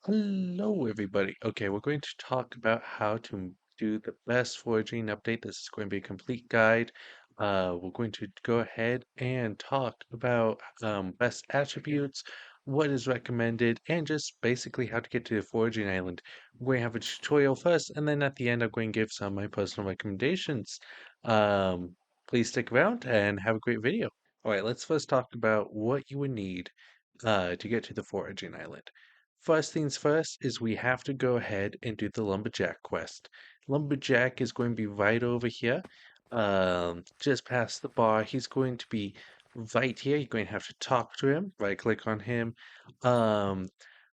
Hello, everybody. Okay, we're going to talk about how to do the best foraging update. This is going to be a complete guide. We're going to go ahead and talk about best attributes, what is recommended, and just basically how to get to the foraging island. We're going to have a tutorial first, and then at the end, I'm going to give some of my personal recommendations. Um, Please stick around and have a great video. All right, let's first talk about what you would need to get to the foraging island. First things first is we have to go ahead and do the lumberjack quest. Lumberjack is going to be right over here, just past the bar. He's going to be right here. You're going to have to talk to him, right click on him. Um,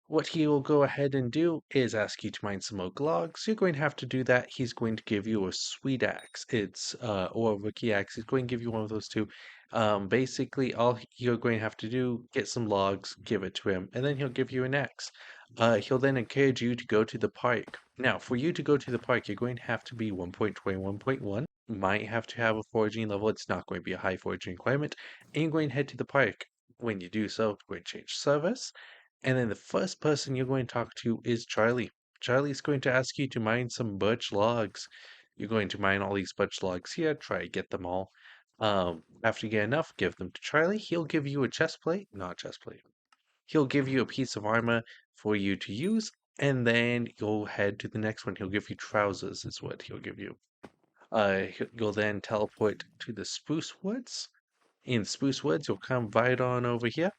what he will go ahead and do is ask you to mine some oak logs. You're going to have to do that. He's going to give you a sweet axe. It's or a rookie axe. He's going to give you one of those two. Basically, you're going to have to do get some logs, give it to him, and then he'll give you an axe. He'll then encourage you to go to the park. Now, for you to go to the park, you're going to have to be 1.21.1. Might have to have a foraging level. It's not going to be a high foraging requirement. And you're going to head to the park. When you do so, we're going to change service. And then the first person you're going to talk to is Charlie. Charlie's going to ask you to mine some birch logs. You're going to mine all these birch logs here, try to get them all. After you get enough, give them to Charlie. He'll give you a chest plate, not chest plate. He'll give you a piece of armor for you to use, and then you'll head to the next one. He'll give you trousers, is what he'll give you. You'll then teleport to the Spruce Woods. In Spruce Woods, you'll come right on over here.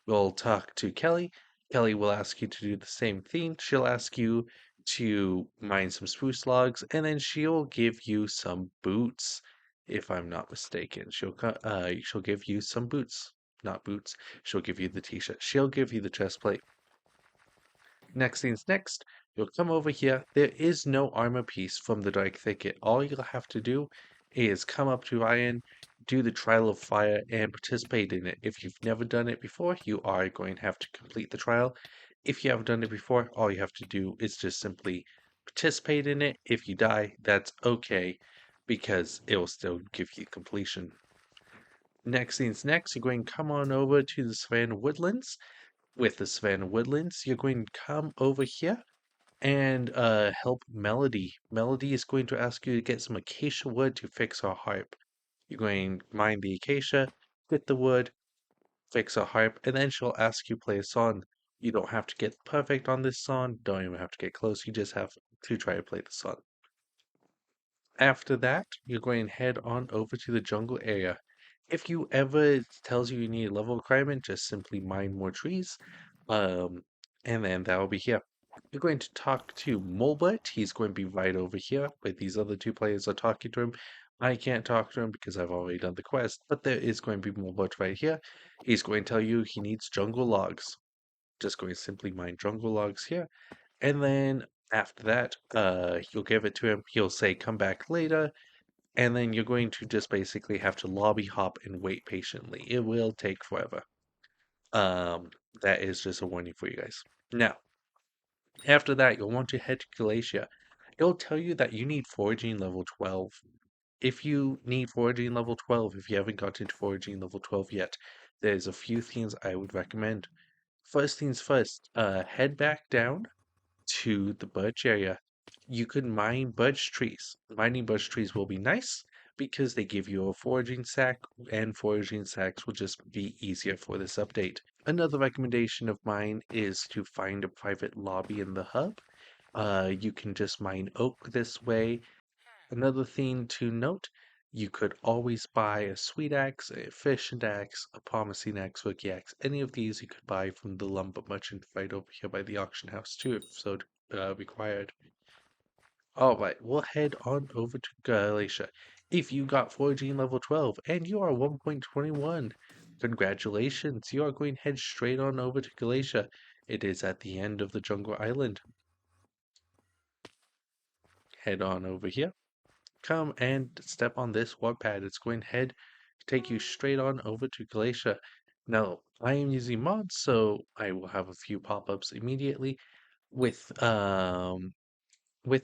You'll talk to Kelly. Kelly will ask you to do the same thing. She'll ask you to mine some spruce logs, and then she'll give you some boots, if I'm not mistaken. She'll give you some boots, not boots. She'll give you the t-shirt. She'll give you the chest plate. Next thing's next. You'll come over here. There is no armor piece from the Dark Thicket. All you'll have to do is come up to Ryan, do the Trial of Fire, and participate in it. If you've never done it before, you are going to have to complete the trial. If you have done it before, all you have to do is just simply participate in it. If you die, that's okay, because it will still give you completion. Next thing's next, you're going to come on over to the Savannah Woodlands. With the Savannah Woodlands, you're going to come over here and help Melody. Melody is going to ask you to get some acacia wood to fix our harp. You're going to mine the acacia, get the wood, fix a harp, and then she'll ask you to play a song. You don't have to get perfect on this song, don't even have to get close, you just have to try to play the song. After that, you're going to head on over to the jungle area. If you ever tells you need a level requirement, just simply mine more trees. And then that will be here. You're going to talk to Molbert. He's going to be right over here, but these other two players are talking to him. I can't talk to him because I've already done the quest, but there is going to be Molbert right here. He's going to tell you he needs jungle logs. Just going to simply mine jungle logs here. And then after that, you'll give it to him. He'll say, come back later. And then you're going to just basically have to lobby hop and wait patiently. It will take forever. Um, that is just a warning for you guys. Now, after that, you'll want to head to Galatea. It'll tell you that you need foraging level 12. If you need foraging level 12, if you haven't gotten to foraging level 12 yet, there's a few things I would recommend. First things first, head back down to the birch area. You could mine birch trees. Mining birch trees will be nice because they give you a foraging sack, and foraging sacks will just be easier for this update. Another recommendation of mine is to find a private lobby in the hub. You can just mine oak this way. Another thing to note, you could always buy a sweet axe, a efficient axe, a promising axe, rookie axe. Any of these you could buy from the lumber merchant right over here by the auction house too, if so required. All right, we'll head on over to Galatia. If you got foraging level 12 and you are 1.21, congratulations. You are going to head straight on over to Galatia. It is at the end of the jungle island. Head on over here. Come and step on this warp pad. It's going to take you straight on over to Galatia. Now, I am using mods, so I will have a few pop-ups immediately with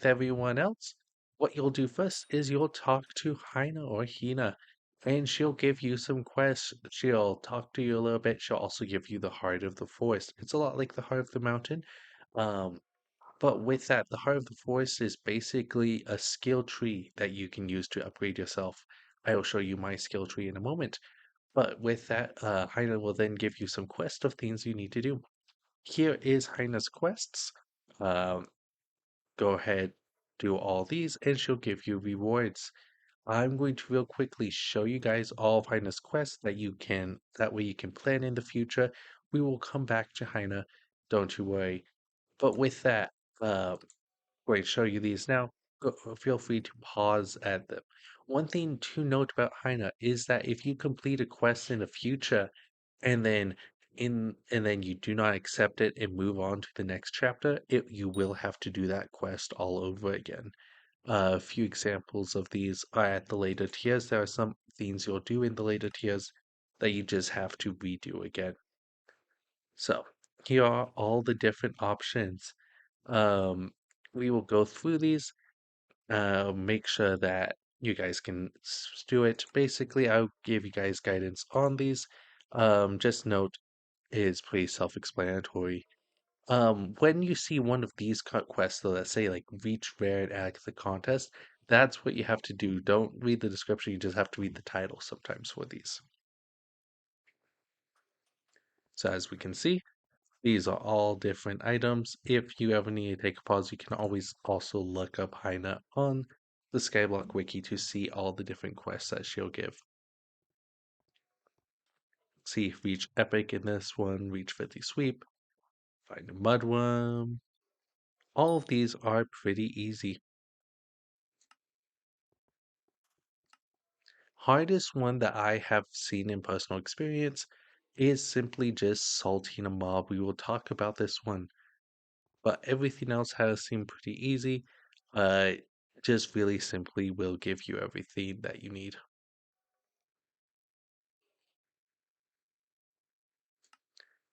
everyone else. What you'll do first is you'll talk to Hina or Hina, and she'll give you some quests. She'll talk to you a little bit. She'll also give you the heart of the forest. It's a lot like the heart of the mountain, Um, but with that, the Heart of the Forest is basically a skill tree that you can use to upgrade yourself. I will show you my skill tree in a moment. But with that, Hina will then give you some quest of things you need to do. Here is Hina's quests. Um, Go ahead, do all these, and she'll give you rewards. I'm going to real quickly show you guys all of Hina's quests that way you can plan in the future. We will come back to Hina, don't you worry. But with that, going to show you these now. Feel free to pause at them. One thing to note about Hina is that if you complete a quest in the future and then you do not accept it and move on to the next chapter, you will have to do that quest all over again. A few examples of these are at the later tiers. There are some things you'll do in the later tiers that you just have to redo again. So here are all the different options. Um, we will go through these, make sure that you guys can do it. Basically, I'll give you guys guidance on these. Just note is pretty self-explanatory. When you see one of these quests, though, that say like reach rare and add the contest, that's what you have to do. Don't read the description, you just have to read the title sometimes for these. So as we can see, these are all different items. If you ever need to take a pause, you can always also look up Hina on the Skyblock wiki to see all the different quests that she'll give. See, reach epic in this one, reach 50 sweep, find a mudworm. All of these are pretty easy. Hardest one that I have seen in personal experience is simply just salting a mob. We will talk about this one, but everything else has seemed pretty easy. Uh, just really simply will give you everything that you need.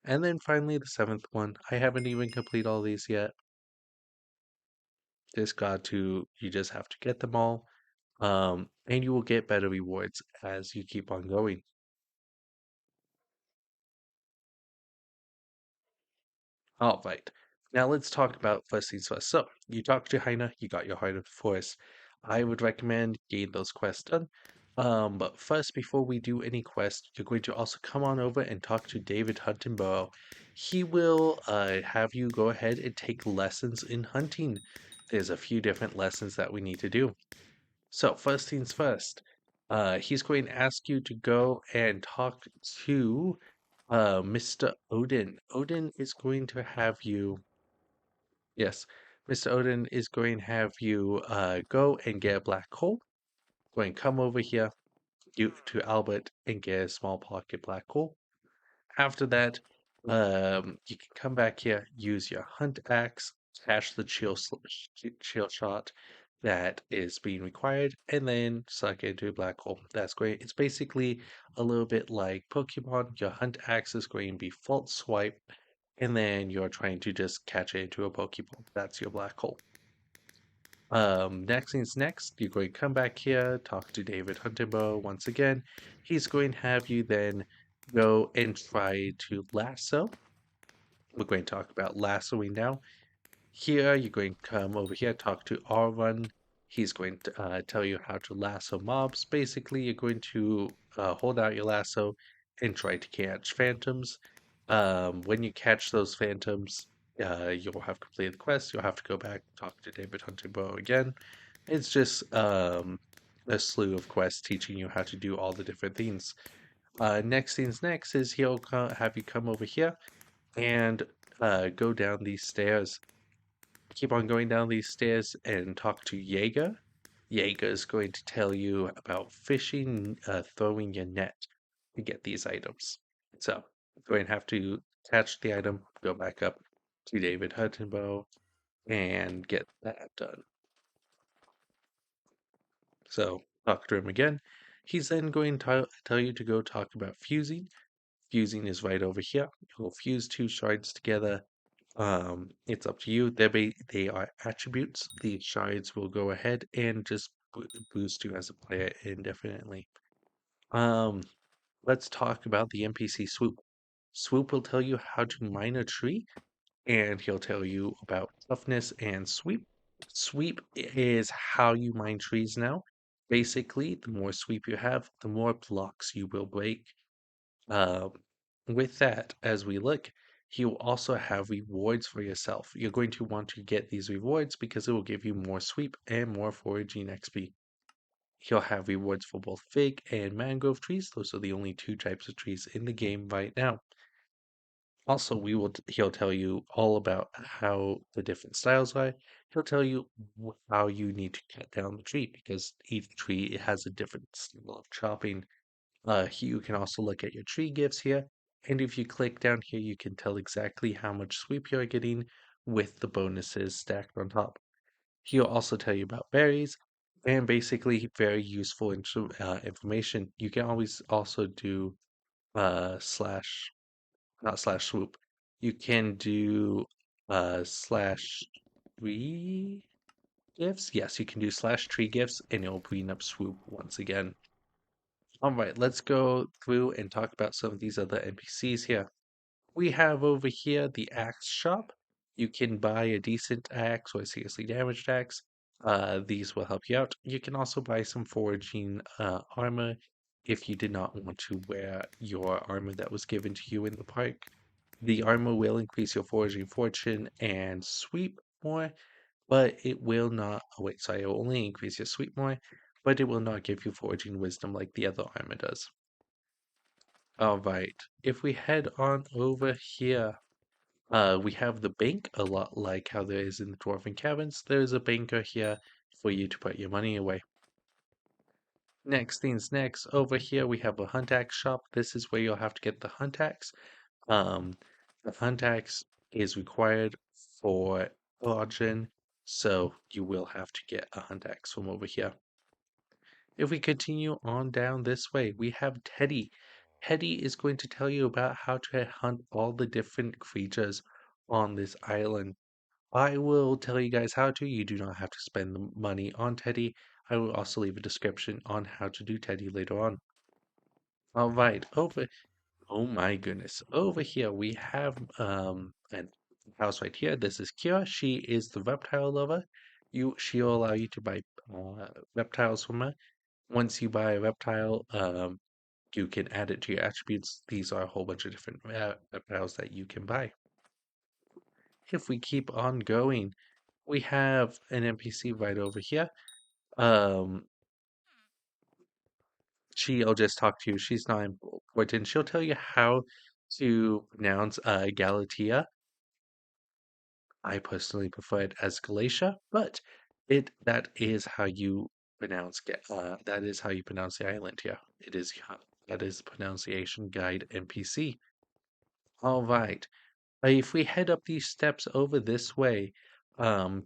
And then finally, the seventh one. I haven't even completed all these yet. You just have to get them all. And you will get better rewards as you keep on going. All right. Now let's talk about first things first. So you talked to Hina, you got your Heart of the Forest. I would recommend getting those quests done. But first, before we do any quest, you're going to also come on over and talk to David Huntingburrow. He will have you go ahead and take lessons in hunting. There's a few different lessons that we need to do. So first things first, he's going to ask you to go and talk to Mr. Odin. Odin is going to have you, yes, Mr. Odin is going to have you go and get a black hole. Going to come over here to Albert and get a small pocket black hole. After that, you can come back here, use your hunt axe, catch the chill shot that is being required, and then suck it into a black hole. That's great. It's basically a little bit like Pokemon. Your hunt axe is going to be false swipe, and then you're trying to just catch it into a Pokeball. That's your black hole. Next things next, you're going to come back here, talk to David Huntingbow once again. He's going to have you then go and try to lasso. We're going to talk about lassoing now. Here, you're going to come over here, talk to R1. He's going to tell you how to lasso mobs. Basically, you're going to hold out your lasso and try to catch phantoms. When you catch those phantoms, you'll have completed the quest. You'll have to go back and talk to David Huntingbow again. It's just a slew of quests teaching you how to do all the different things. Next things next is have you come over here and go down these stairs. Keep on going down these stairs and talk to Jaeger. Jaeger is going to tell you about fishing, throwing your net to get these items. So, going to have to catch the item, go back up to David Huttonbow, and get that done. So, talk to him again. He's then going to tell you to go talk about fusing. Fusing is right over here. You'll fuse two shards together. It's up to you. They are attributes. The shards will go ahead and just boost you as a player indefinitely. Um, let's talk about the NPC Swoop. Swoop will tell you how to mine a tree. and he'll tell you about toughness and sweep. Sweep is how you mine trees now. Basically, the more sweep you have, the more blocks you will break. Um, with that, as we look, he'll also have rewards for yourself. You're going to want to get these rewards because it will give you more sweep and more foraging XP. He'll have rewards for both fig and mangrove trees. Those are the only two types of trees in the game right now. Also, he'll tell you all about how the different styles are. He'll tell you how you need to cut down the tree because each tree has a different style of chopping. You can also look at your tree gifts here, and if you click down here, you can tell exactly how much sweep you're getting with the bonuses stacked on top. He'll also tell you about berries, and basically very useful information. You can always also do slash not slash swoop. You can do slash tree gifts. Yes, you can do slash tree gifts, and it'll bring up swoop once again. All right, let's go through and talk about some of these other NPCs here. We have over here the axe shop. You can buy a decent axe or a seriously damaged axe. These will help you out. You can also buy some foraging armor if you did not want to wear your armor that was given to you in the park. The armor will increase your foraging fortune and sweep more, but it will not. Oh, wait, sorry, it will only increase your sweep more, but it will not give you foraging wisdom like the other armor does. All right, if we head on over here, we have the bank, a lot like how there is in the Dwarven Caverns. There's a banker here for you to put your money away. Next things next, over here we have a hunt axe shop. This is where you'll have to get the hunt axe. Um, the hunt axe is required for Foraging, so you will have to get a hunt axe from over here. If we continue on down this way, we have Teddy. Teddy is going to tell you about how to hunt all the different creatures on this island. I will tell you guys how to. You do not have to spend the money on Teddy. I will also leave a description on how to do Teddy later on. All right, oh my goodness. Over here we have an house right here. This is Kira. She is the reptile lover. She'll allow you to buy reptiles from her. Once you buy a reptile, you can add it to your attributes. These are a whole bunch of different reptiles that you can buy. If we keep on going, we have an NPC right over here. Um, she'll just talk to you. She's not important. She'll tell you how to pronounce Galatea. I personally prefer it as Galatia, but that is how you that is how you pronounce the island here. That is the pronunciation guide NPC. All right. If we head up these steps over this way,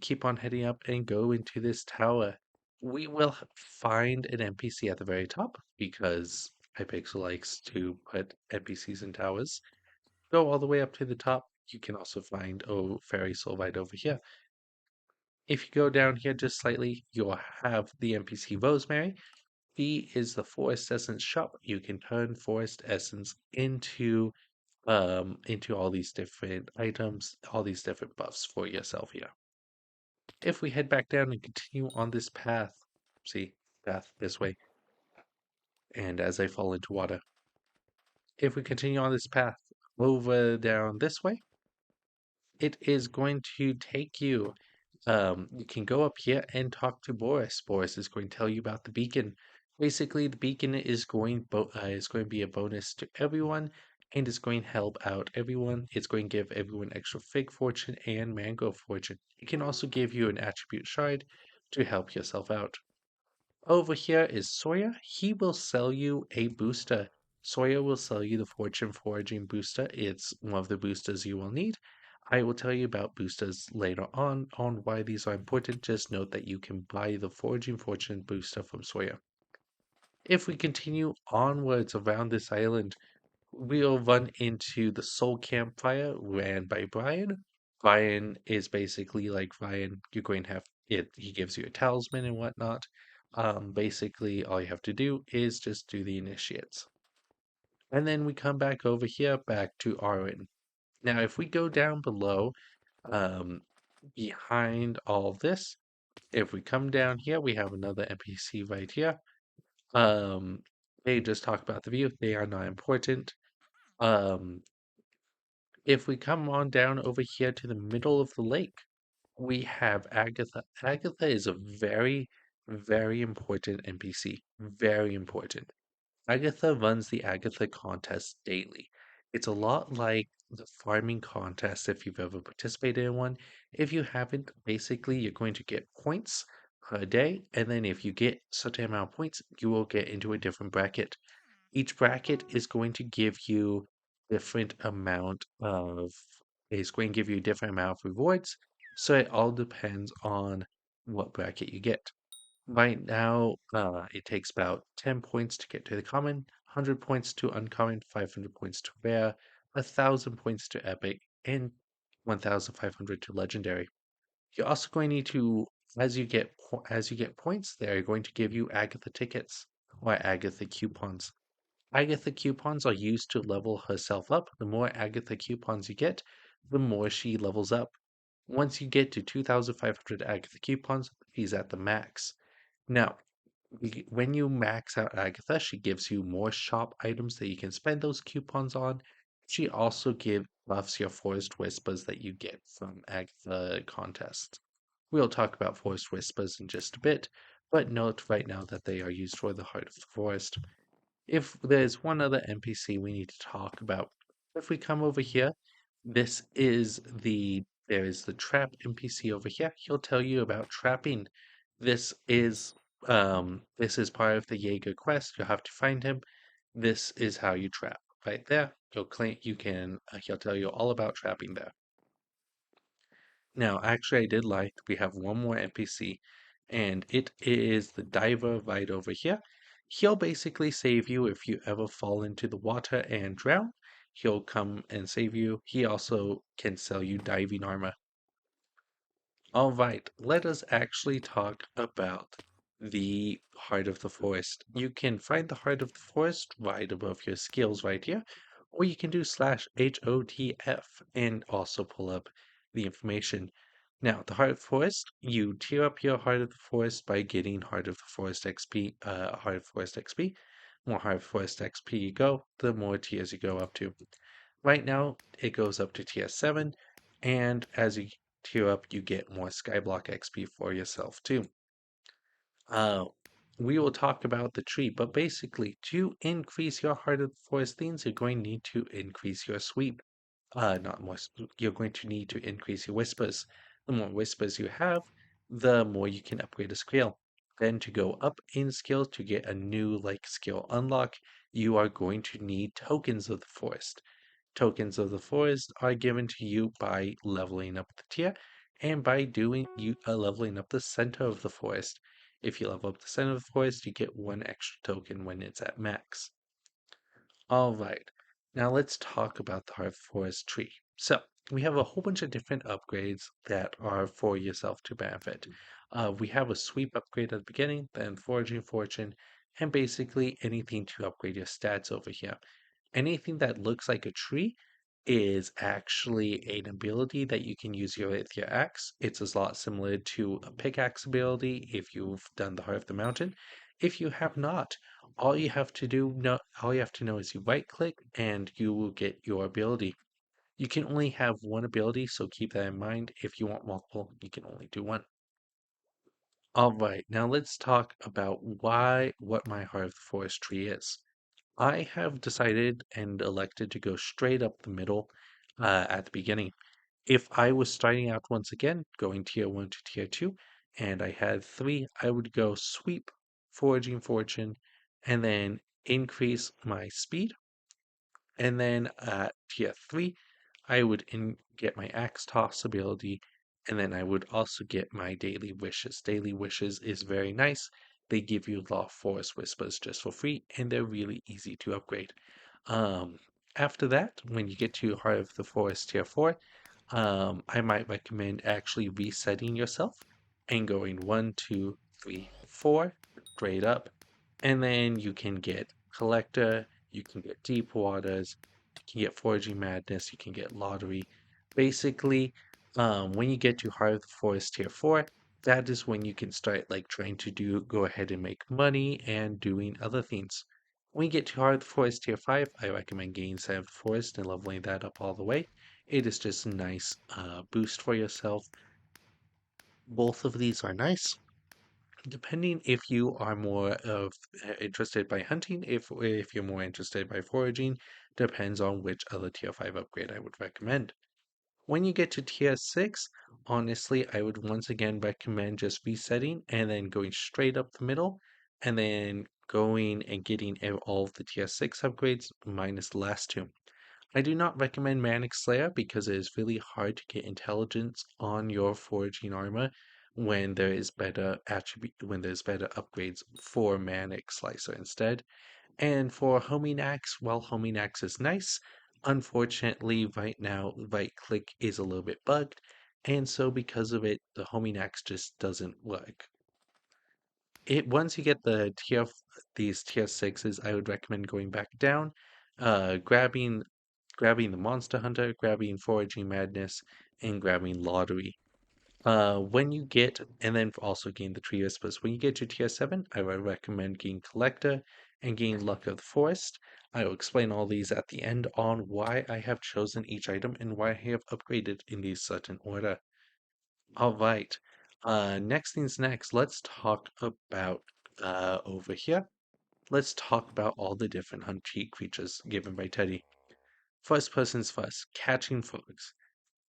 keep on heading up and go into this tower, we will find an NPC at the very top because Hypixel likes to put NPCs in towers. Go all the way up to the top. You can also find Fairy Soul right over here. If you go down here just slightly, you'll have the NPC Rosemary. She is the Forest Essence shop. You can turn Forest Essence into all these different items, all these different buffs for yourself here. If we head back down and continue on this path, see, path this way, and as I fall into water, if we continue on this path over down this way, it is going to take you. You can go up here and talk to Boris. Boris is going to tell you about the beacon. Basically, the beacon is going to be a bonus to everyone and is going to help out everyone. It's going to give everyone extra fig fortune and mango fortune. It can also give you an attribute shard to help yourself out. Over here is Sawyer. He will sell you a booster. Sawyer will sell you the Fortune Foraging booster. It's one of the boosters you will need. I will tell you about boosters later on why these are important. Just note that you can buy the Foraging Fortune booster from Sawyer. If we continue onwards around this island, we'll run into the Soul Campfire ran by Brian. Brian is basically like Ryan. You're going to have it. He gives you a talisman and whatnot. Basically, all you have to do is just do the initiates. And then we come back over here, back to Arwen. Now, if we go down below, um, behind all of this, if we come down here, we have another NPC right here. Um, they just talk about the view. They are not important. Um, if we come on down over here to the middle of the lake, we have Agtha. Agtha is a very, very important NPC. Very important. Agtha runs the Agtha contest daily. It's a lot like the farming contest if you've ever participated in one. If you haven't, basically you're going to get points per day, and then if you get certain amount of points, you will get into a different bracket. Each bracket is going to give you different amount of is going to give you a different amount of rewards. So it all depends on what bracket you get. Right now, it takes about 10 points to get to the common, 100 points to uncommon, 500 points to rare, 1,000 points to epic, and 1,500 to legendary. You're also going to need to, as you get points, they're going to give you Agtha tickets or Agtha coupons. Agtha coupons are used to level herself up. The more Agtha coupons you get, the more she levels up. Once you get to 2,500 Agtha coupons, she's at the max. Now, when you max out Agtha, she gives you more shop items that you can spend those coupons on. She also gives buffs your Forest Whispers that you get from Agtha contests. We'll talk about Forest Whispers in just a bit, but note right now that they are used for the Heart of the Forest. If there's one other NPC we need to talk about, if we come over here, there is the trap NPC over here. He'll tell you about trapping. This is this is part of the Jaeger quest. You'll have to find him. This is how you trap. Right there. He'll tell you all about trapping there. Now, actually, I did like we have one more NPC, and it is the diver right over here. He'll basically save you if you ever fall into the water and drown. He'll come and save you. He also can sell you diving armor. All right, let us actually talk about the Heart of the Forest. You can find the Heart of the Forest right above your skills right here, or you can do /HOTF and also pull up the information. Now, the Heart of the Forest, you tier up your Heart of the Forest by getting Heart of the Forest XP, Heart of the Forest XP. More Heart of the Forest XP you go, the more tiers you go up to. Right now, it goes up to tier 7, and as you tier up, you get more Skyblock XP for yourself too. Uh, we will talk about the tree, but basically, to increase your Heart of the Forest themes, you're going to need to increase your sweep. Not more, you're going to need to increase your whispers. The more whispers you have, the more you can upgrade a skill. Then to go up in skills to get a new like skill unlock, you are going to need tokens of the forest. Tokens of the forest are given to you by leveling up the tier and by doing you leveling up the center of the forest. If you level up the center of the forest, you get one extra token when it's at max. All right, now let's talk about the Heart Forest tree. So we have a whole bunch of different upgrades that are for yourself to benefit. We have a sweep upgrade at the beginning, then foraging fortune, and basically anything to upgrade your stats over here. Anything that looks like a tree is actually an ability that you can use with your axe. It's a lot similar to a pickaxe ability if you've done the Heart of the Mountain. If you have not, all you have to know is you right click and you will get your ability. You can only have one ability, so keep that in mind. If you want multiple, you can only do one. All right, now let's talk about what my Heart of the Forest tree is. I have decided and elected to go straight up the middle at the beginning. If I was starting out once again, going tier 1 to tier 2, and I had 3, I would go sweep, foraging fortune, and then increase my speed. And then at tier 3, I would get my axe toss ability, and then I would also get my daily wishes. Daily wishes is very nice. They give you law forest whispers just for free, and they're really easy to upgrade. Um, After that, when you get to Heart of the Forest tier 4, I might recommend actually resetting yourself and going 1, 2, 3, 4 straight up, and then you can get Collector, you can get Deep Waters, you can get Foraging Madness, you can get Lottery. Basically, when you get to Heart of the Forest Tier 4, that is when you can start like trying to go ahead and make money and doing other things. When you get to Heart of the Forest Tier 5, I recommend getting Side of the Forest and leveling that up all the way. It is just a nice boost for yourself. Both of these are nice. Depending if you are more of interested by hunting, if you're more interested by foraging, depends on which other tier 5 upgrade I would recommend. When you get to tier 6, honestly, I would once again recommend just resetting and then going straight up the middle and then going and getting all of the tier 6 upgrades minus the last two. I do not recommend Manic Slayer because it is really hard to get intelligence on your foraging armor when there's better upgrades for Manic Slicer instead. And for Homing Axe, while Homing Axe is nice, unfortunately right now right click is a little bit bugged, and so because of it, the Homing Axe just doesn't work. Once you get these tier sixes, I would recommend going back down, grabbing the Monster Hunter, grabbing Foraging Madness, and grabbing Lottery. And then also gain the Tree Whispers. When you get to tier 7, I would recommend getting Collector and getting Luck of the Forest. I will explain all these at the end on why I have chosen each item and why I have upgraded in these certain order. All right. Next things next, let's talk about over here. Let's talk about all the different hunt cheat creatures given by Teddy. First person's first, catching frogs.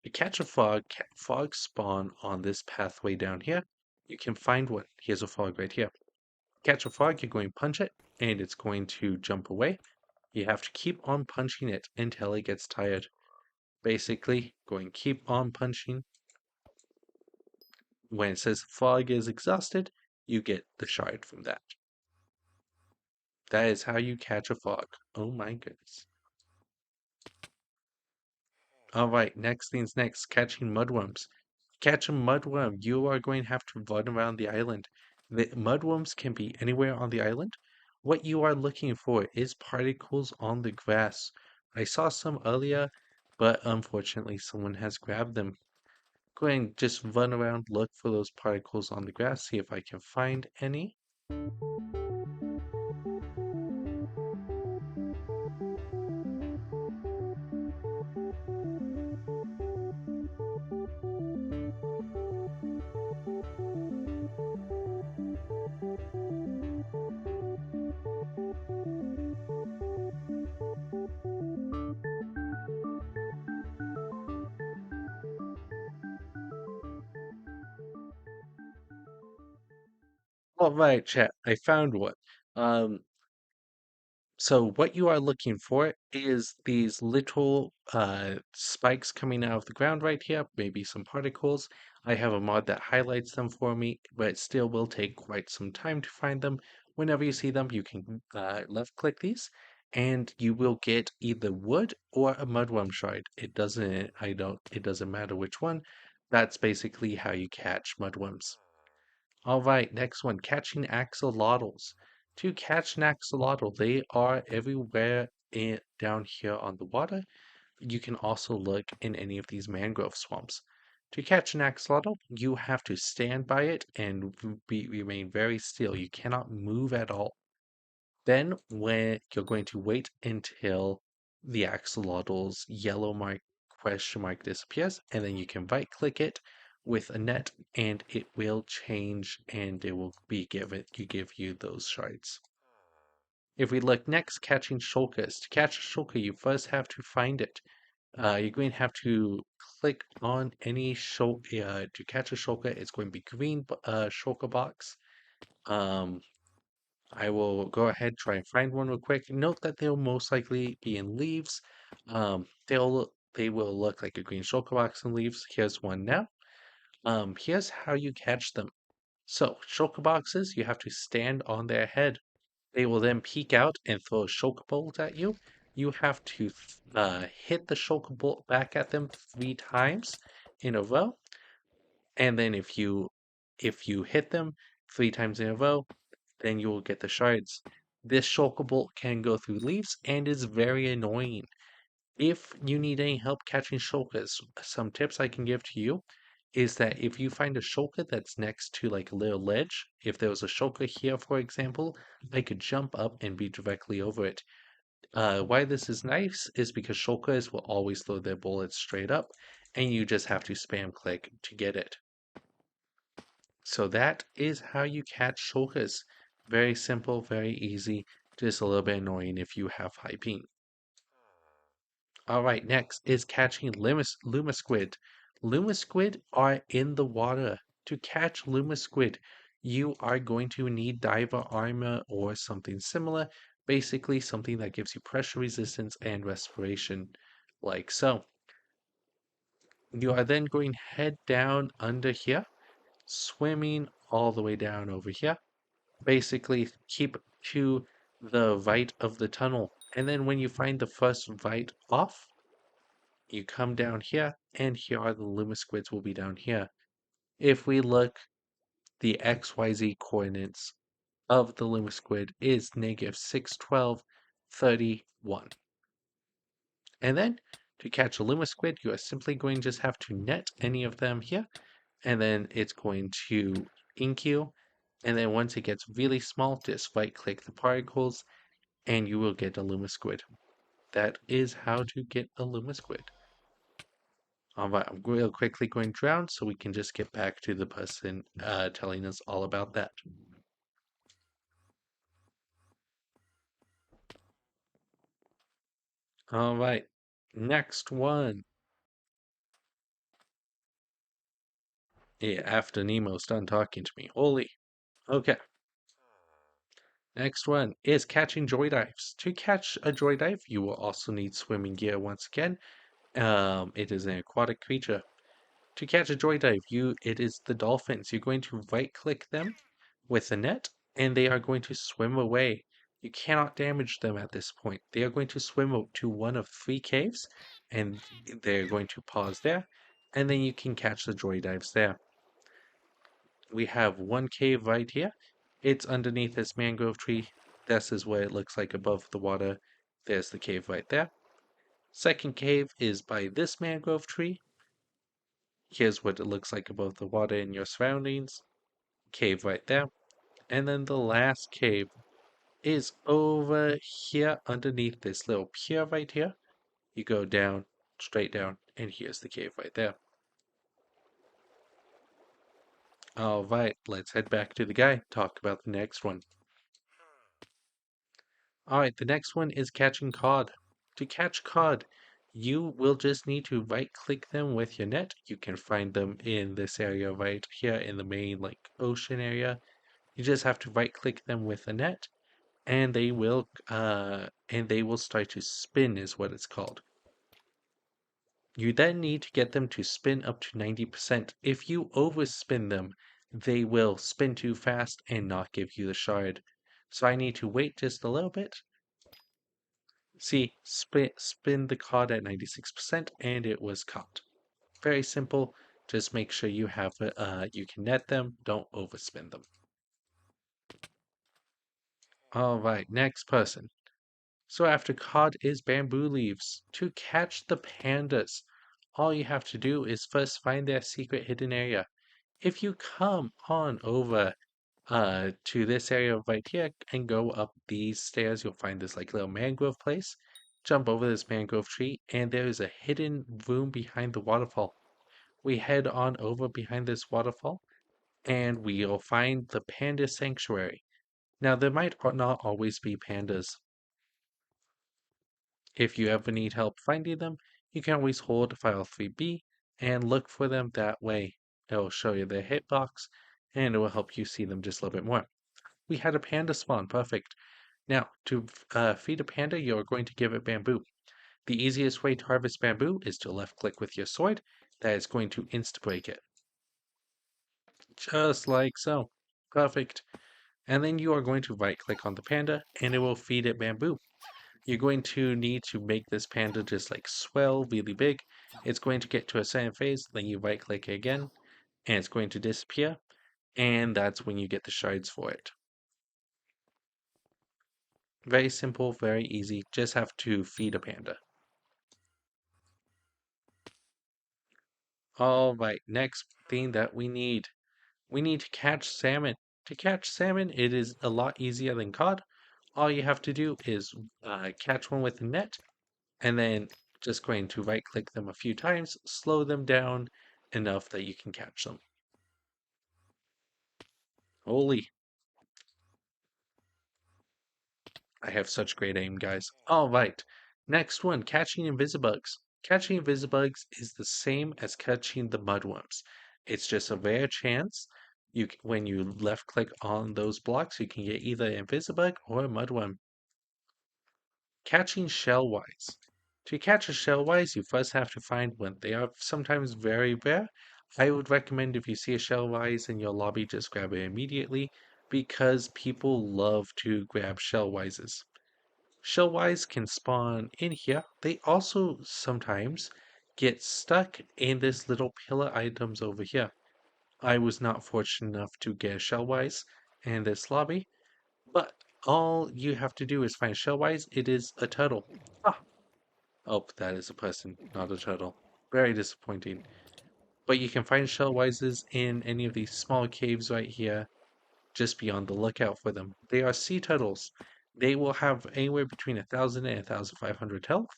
To catch a frog, frogs spawn on this pathway down here. You can find one. Here's a frog right here. Catch a frog, you're going to punch it, and it's going to jump away. You have to keep on punching it until it gets tired. Basically, going to keep on punching. When it says frog is exhausted, you get the shard from that. That is how you catch a frog. Oh my goodness. Alright, next things next, catching mudworms. Catch a mudworm, you are going to have to run around the island. The mudworms can be anywhere on the island. What you are looking for is particles on the grass. I saw some earlier, but unfortunately someone has grabbed them. Go ahead and just run around, look for those particles on the grass, see if I can find any. All right, chat, I found one. Um, So what you are looking for is these little spikes coming out of the ground right here, maybe some particles. I have a mod that highlights them for me, but it still will take quite some time to find them. Whenever you see them, you can left click these and you will get either wood or a mudworm shard. It doesn't matter which one. That's basically how you catch mudworms. All right, next one, catching axolotls. To catch an axolotl, they are everywhere down here on the water. You can also look in any of these mangrove swamps. To catch an axolotl, you have to stand by it and remain very still. You cannot move at all. Then, when you're going to wait until the axolotl's yellow mark question mark disappears, and then you can right click it with a net, and it will change, and it will give you those shards. If we look next, catching shulkers. To catch a shulker, you first have to find it. You're going to have to click on any shulker. To catch a shulker, it's going to be green shulker box. Um, I will go ahead, try and find one real quick. Note that they'll most likely be in leaves. They will look like a green shulker box in leaves. Here's one now. Here's how you catch them. So, shulker boxes, you have to stand on their head. They will then peek out and throw a shulker bolt at you. You have to hit the shulker bolt back at them 3 times in a row, and then if you hit them 3 times in a row, then you will get the shards. This shulker bolt can go through leaves and is very annoying. If you need any help catching shulkers, some tips I can give to you is that if you find a shulker that's next to like a little ledge, if there was a shulker here, for example, I could jump up and be directly over it. Why this is nice is because shulkers will always throw their bullets straight up, and you just have to spam click to get it. So that is how you catch shulkers. Very simple, very easy, just a little bit annoying if you have high ping. All right, next is catching luma squid. Luma squid are in the water. To catch luma squid, you are going to need diver armor or something similar, basically something that gives you pressure resistance and respiration, like so. You are then going to head down under here, swimming all the way down over here. Basically, keep to the right of the tunnel. And then when you find the first right off, you come down here, and here are the luma squids will be down here. If we look, the XYZ coordinates of the luma squid is -612.31. And then to catch a luma squid, you are simply going to just have to net any of them here, and then it's going to ink you. And then once it gets really small, just right click the particles, and you will get a luma squid. That is how to get a luma squid. All right, I'm real quickly going drown so we can just get back to the person telling us all about that. All right, next one. Yeah, after Nemo's done talking to me. Holy. Okay, next one is catching joy dives. To catch a joy dive, you will also need swimming gear once again. It is an aquatic creature. To catch a joy dive, it is the dolphins. You're going to right click them with a net, and they are going to swim away. You cannot damage them at this point. They are going to swim to one of 3 caves, and they're going to pause there, and then you can catch the joy dives there. We have one cave right here. It's underneath this mangrove tree. This is what it looks like above the water. There's the cave right there. Second cave is by this mangrove tree. Here's what it looks like above the water in your surroundings. Cave right there. And then the last cave is over here underneath this little pier right here. You go down, straight down, and here's the cave right there. All right, let's head back to the guy, talk about the next one. All right, the next one is catching cod. To catch cod, you will just need to right click them with your net. You can find them in this area right here in the main like ocean area. You just have to right click them with a net, and they will start to spin is what it's called. You then need to get them to spin up to 90%. If you overspin them, they will spin too fast and not give you the shard. So I need to wait just a little bit. See, spin the card at 96% and it was caught. Very simple. Just make sure you have you can net them, don't overspin them. All right, next person. So after cod is bamboo leaves. To catch the pandas, all you have to do is first find their secret hidden area. If you come on over to this area right here and go up these stairs, you'll find this like little mangrove place. Jump over this mangrove tree, and there is a hidden room behind the waterfall. We head on over behind this waterfall, and we'll find the panda sanctuary. Now, there might not always be pandas. If you ever need help finding them, you can always hold file 3B and look for them that way. It'll show you their hitbox, and it will help you see them just a little bit more. We had a panda spawn, perfect. Now, to feed a panda, you're going to give it bamboo. The easiest way to harvest bamboo is to left click with your sword. That is going to insta-break it. Just like so. Perfect. And then you are going to right click on the panda, and it will feed it bamboo. You're going to need to make this panda just like swell really big. It's going to get to a certain phase, then you right click again, and it's going to disappear, and that's when you get the shards for it. Very simple, very easy, just have to feed a panda. All right, next thing that we need to catch salmon. To catch salmon, it is a lot easier than cod. All you have to do is catch one with a net, and then just going to right click them a few times, slow them down enough that you can catch them. Holy, I have such great aim, guys. All right, next one, catching invisibugs. Catching invisibugs is the same as catching the mudworms. It's just a rare chance. When you left click on those blocks, you can get either invisibug or a mudworm. Catching shellwise. To catch a shellwise, you first have to find one. They are sometimes very rare. I would recommend if you see a shellwise in your lobby, just grab it immediately because people love to grab shellwises. Shellwise can spawn in here. They also sometimes get stuck in this little pillar items over here. I was not fortunate enough to get a shellwise in this lobby, but all you have to do is find shellwise. It is a turtle. Ah, oh, that is a person, not a turtle. Very disappointing. But you can find shellwises in any of these small caves right here. Just be on the lookout for them. They are sea turtles. They will have anywhere between 1,000 and 1,500 health.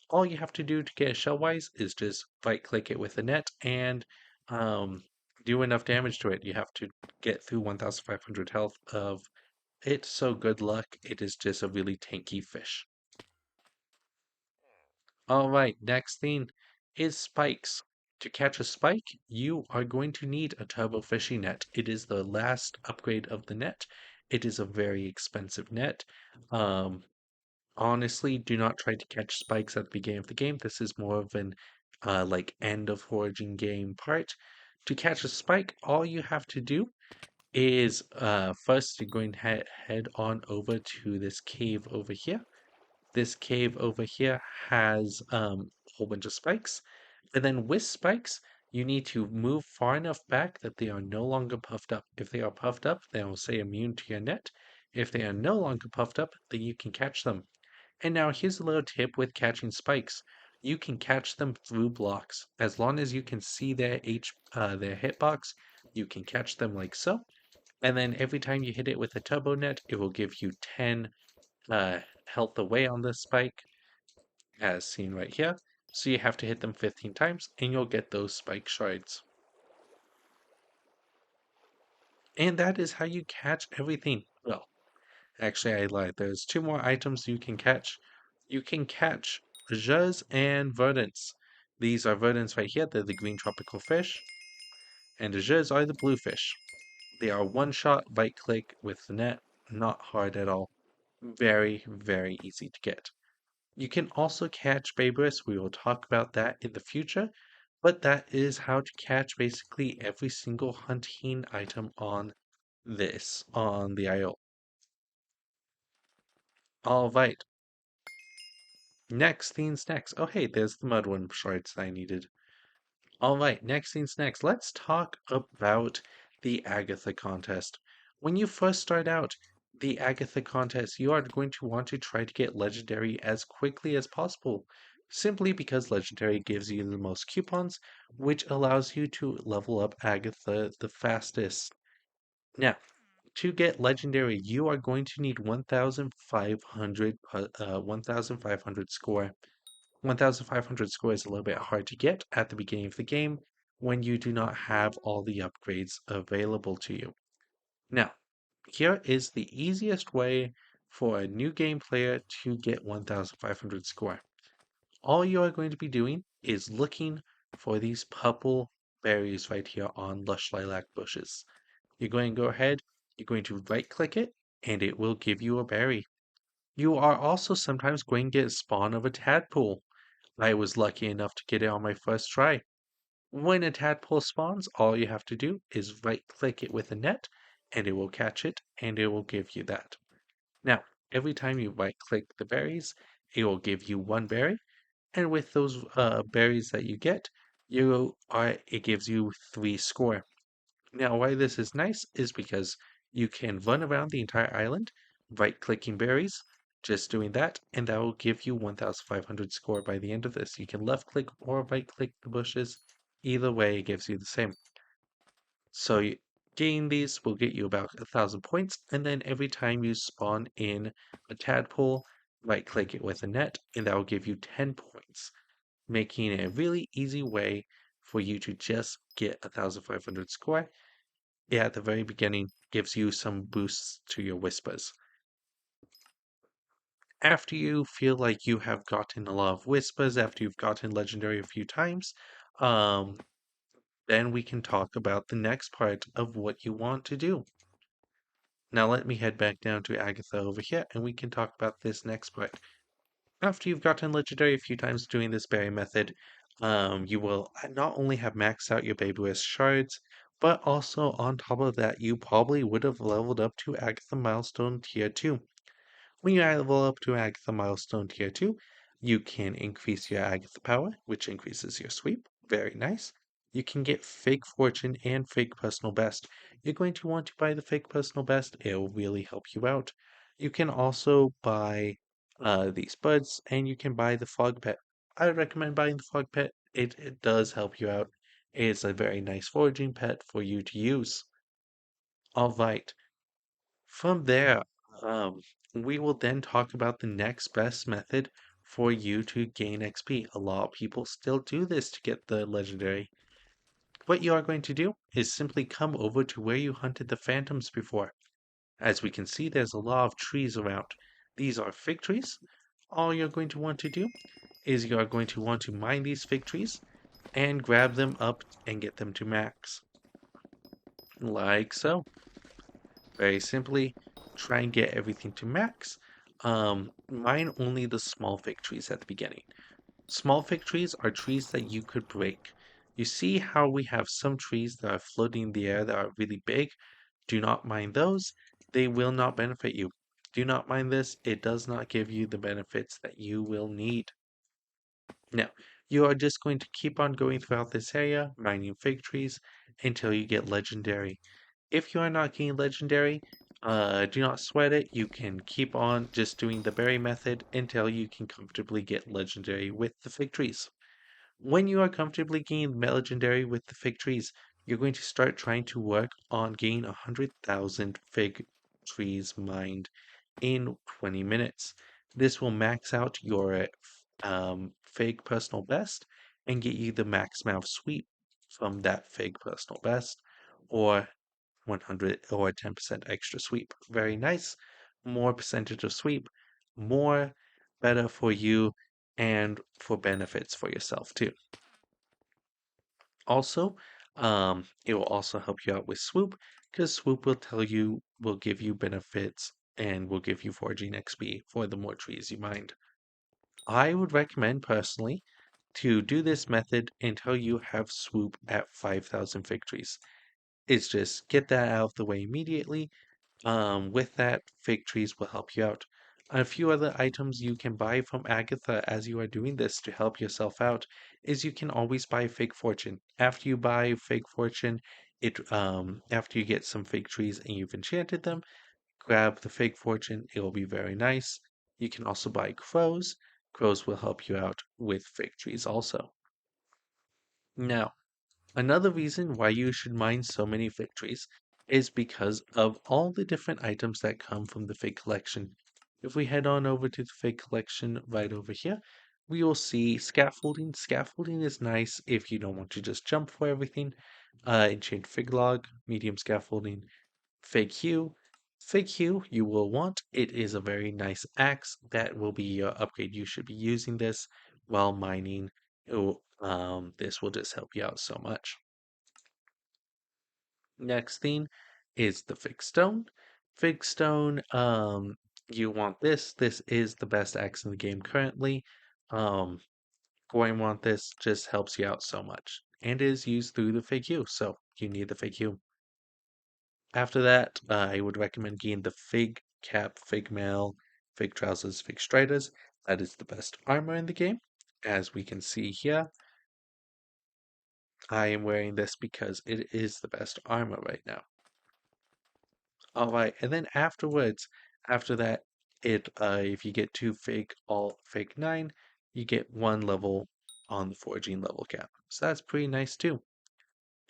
All you have to do to get a shellwise is just right click it with a net and um, do enough damage to it. You have to get through 1,500 health of it, so good luck. It is just a really tanky fish. All right, next thing is spikes. To catch a spike, you are going to need a turbo fishing net. It is the last upgrade of the net. It is a very expensive net. Um, Honestly, do not try to catch spikes at the beginning of the game. This is more of an like end of foraging game part. To catch a spike, all you have to do is first you're going to head on over to this cave over here. This cave over here has a whole bunch of spikes. And then with spikes, you need to move far enough back that they are no longer puffed up. If they are puffed up, they will say immune to your net. If they are no longer puffed up, then you can catch them. And now here's a little tip with catching spikes. You can catch them through blocks. As long as you can see their hitbox, you can catch them like so. And then every time you hit it with a turbo net, it will give you 10 health away on this spike, as seen right here. So you have to hit them 15 times, and you'll get those spike shards. And that is how you catch everything. Well, actually, I lied. There's two more items you can catch. You can catch Juz and Verdants. These are Verdants right here. They're the green tropical fish. And the Juz are the blue fish. They are one shot, right click with the net. Not hard at all. Very, very easy to get. You can also catch Baybris. We will talk about that in the future. But that is how to catch basically every single hunting item on the IO. All right. Next things next. Oh, hey, there's the Mudworm shards I needed. All right, next things next. Let's talk about the Agtha contest. When you first start out, the Agtha contest, you are going to want to try to get legendary as quickly as possible, simply because legendary gives you the most coupons, which allows you to level up Agtha the fastest. Now, to get legendary, you are going to need 1,500 score. 1,500 score is a little bit hard to get at the beginning of the game when you do not have all the upgrades available to you. Now, here is the easiest way for a new game player to get 1,500 score. All you are going to be doing is looking for these purple berries right here on lush lilac bushes. You're going to go ahead, you're going to right click it, and it will give you a berry. You are also sometimes going to get a spawn of a tadpole. I was lucky enough to get it on my first try. When a tadpole spawns, all you have to do is right click it with a net, and it will catch it, and it will give you that. Now, every time you right click the berries, it will give you one berry, and with those berries that you get, it gives you 3 score. Now, why this is nice is because you can run around the entire island, right-clicking berries, just doing that, and that will give you 1,500 score by the end of this. You can left-click or right-click the bushes. Either way, it gives you the same. So getting these will get you about 1,000 points, and then every time you spawn in a tadpole, right click it with a net, and that will give you 10 points, making it a really easy way for you to just get 1,500 score. Yeah, at the very beginning gives you some boosts to your whispers. After you feel like you have gotten a lot of whispers, after you've gotten legendary a few times, um, then we can talk about the next part of what you want to do. Now let me head back down to Agtha over here and we can talk about this next part. After you've gotten legendary a few times doing this berry method, you will not only have maxed out your Babyliss shards, but also on top of that, you probably would have leveled up to Agtha Milestone Tier 2. When you level up to Agtha Milestone Tier 2, you can increase your Agtha power, which increases your sweep. Very nice. You can get fake fortune and fake personal best. You're going to want to buy the fake personal best. It will really help you out. You can also buy these buds, and you can buy the frog pet. I would recommend buying the frog pet. It does help you out. It's a very nice foraging pet for you to use. All right. From there, um, we will then talk about the next best method for you to gain XP. A lot of people still do this to get the legendary. What you are going to do is simply come over to where you hunted the phantoms before. As we can see, there's a lot of trees around. These are fig trees. All you're going to want to do is you are going to want to mine these fig trees and grab them up and get them to max. Like so. Very simply, try and get everything to max. Mine only the small fig trees at the beginning. Small fig trees are trees that you could break. You see how we have some trees that are floating in the air that are really big? Do not mind those. They will not benefit you. Do not mind this. It does not give you the benefits that you will need. Now, you are just going to keep on going throughout this area, mining fig trees, until you get legendary. If you are not getting legendary, do not sweat it. You can keep on just doing the berry method until you can comfortably get legendary with the fig trees. When you are comfortably getting legendary with the fig trees, you're going to start trying to work on getting 100,000 fig trees mined in 20 minutes. This will max out your fig personal best and get you the max amount of sweep from that fig personal best, or 100 or 10% extra sweep. Very nice. More percentage of sweep, more better for you and for benefits for yourself too. Also, it will also help you out with swoop because swoop will give you benefits and will give you foraging XP for the more trees you mined. I would recommend personally to do this method until you have swoop at 5,000 victories. It's just get that out of the way immediately. With that, fig trees will help you out. A few other items you can buy from Agtha as you are doing this to help yourself out is you can always buy fig fortune. After you buy fig fortune, after you get some fig trees and you've enchanted them, grab the fig fortune. It will be very nice. You can also buy crows. Crows will help you out with fig trees also. Now, another reason why you should mine so many fig trees is because of all the different items that come from the fig collection. If we head on over to the fig collection right over here, we will see scaffolding. Scaffolding is nice if you don't want to just jump for everything. Enchant fig log, medium scaffolding, fig hue. Fig hue you will want. It is a very nice axe. That will be your upgrade. You should be using this while mining. This will just help you out so much. Next thing is the fig stone. Fig stone, you want this. This is the best axe in the game currently. Um, going to want this just helps you out so much. And is used through the fig hue, so you need the fig hue. After that, I would recommend getting the fig cap, fig mail, fig trousers, fig striders. That is the best armor in the game. As we can see here, I am wearing this because it is the best armor right now. All right, and then after that, if you get two fig all fig 9, you get one level on the foraging level cap. So that's pretty nice too.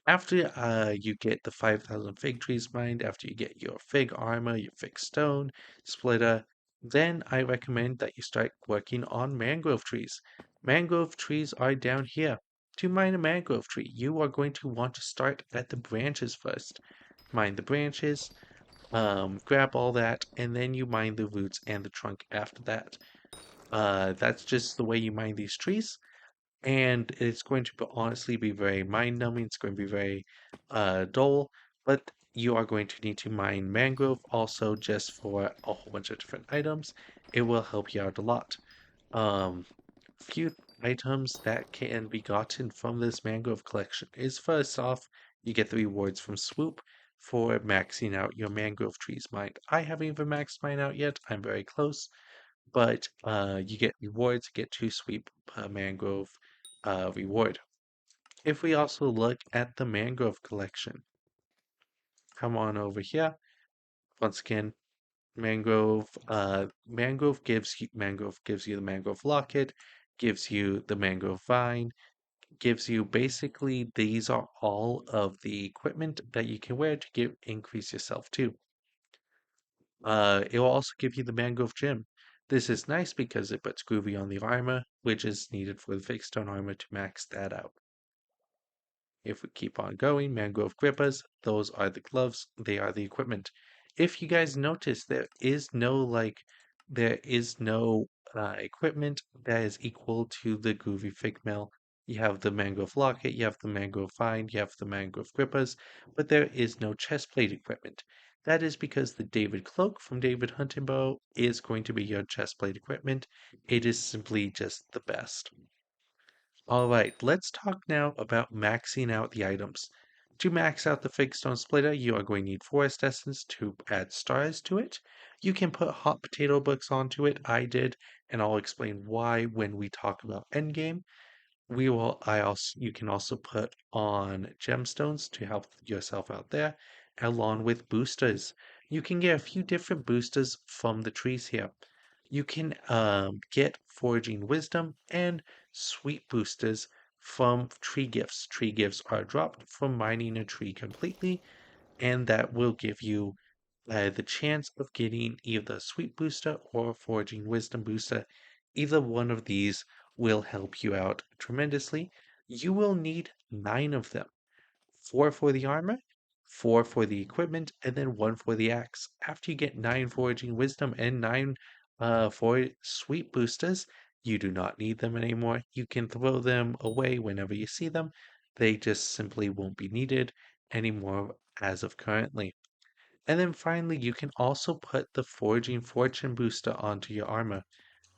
After you get the 5,000 fig trees mined, after you get your fig armor, your fig stone, splitter, then I recommend that you start working on mangrove trees. Mangrove trees are down here. To mine a mangrove tree, you are going to want to start at the branches first. Mine the branches, grab all that, and then you mine the roots and the trunk after that. That's just the way you mine these trees, and it's going to honestly be very mind-numbing. It's going to be very dull, but you are going to need to mine mangrove also just for a whole bunch of different items. It will help you out a lot. Um, Few items that can be gotten from this mangrove collection is first off, you get the rewards from Swoop for maxing out your mangrove trees mined. I haven't even maxed mine out yet. I'm very close, but you get rewards, you get 2 sweep per mangrove reward. If we also look at the mangrove collection, come on over here. Once again, mangrove gives you the mangrove locket, gives you the mangrove vine, gives you basically these are all of the equipment that you can wear to increase yourself too. It will also give you the mangrove gem. This is nice because it puts groovy on the armor, which is needed for the fake stone armor to max that out. If we keep on going, mangrove grippers, those are the gloves, they are the equipment. If you guys notice, there is no equipment that is equal to the groovy fig mill. You have the mangrove locket, you have the mangrove vine, you have the mangrove grippers, but there is no chestplate equipment. That is because the David cloak from David Huntingbow is going to be your chestplate equipment. It is simply just the best. All right, let's talk now about maxing out the items. To max out the fig stone splitter, you are going to need forest essence to add stars to it. You can put hot potato books onto it. I did, and I'll explain why when we talk about endgame. You can also put on gemstones to help yourself out there, along with boosters. You can get a few different boosters from the trees here. You can get foraging wisdom and sweet boosters from tree gifts. Tree gifts are dropped from mining a tree completely, and that will give you the chance of getting either a sweet booster or a foraging wisdom booster. Either one of these will help you out tremendously. You will need 9 of them. 4 for the armor, 4 for the equipment, and then 1 for the axe. After you get 9 foraging wisdom and 9 for sweet boosters, you do not need them anymore. You can throw them away whenever you see them. They just simply won't be needed anymore as of currently. And then finally, you can also put the Foraging Fortune booster onto your armor.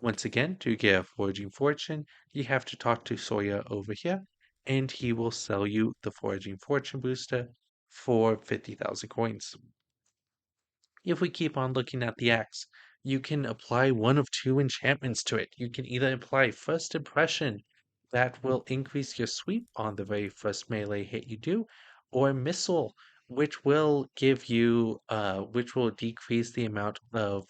Once again, to get a Foraging Fortune, you have to talk to Sawyer over here, and he will sell you the Foraging Fortune booster for 50,000 coins. If we keep on looking at the axe, you can apply one of 2 enchantments to it. You can either apply First Impression, that will increase your sweep on the very first melee hit you do, or Missile, which will decrease the amount of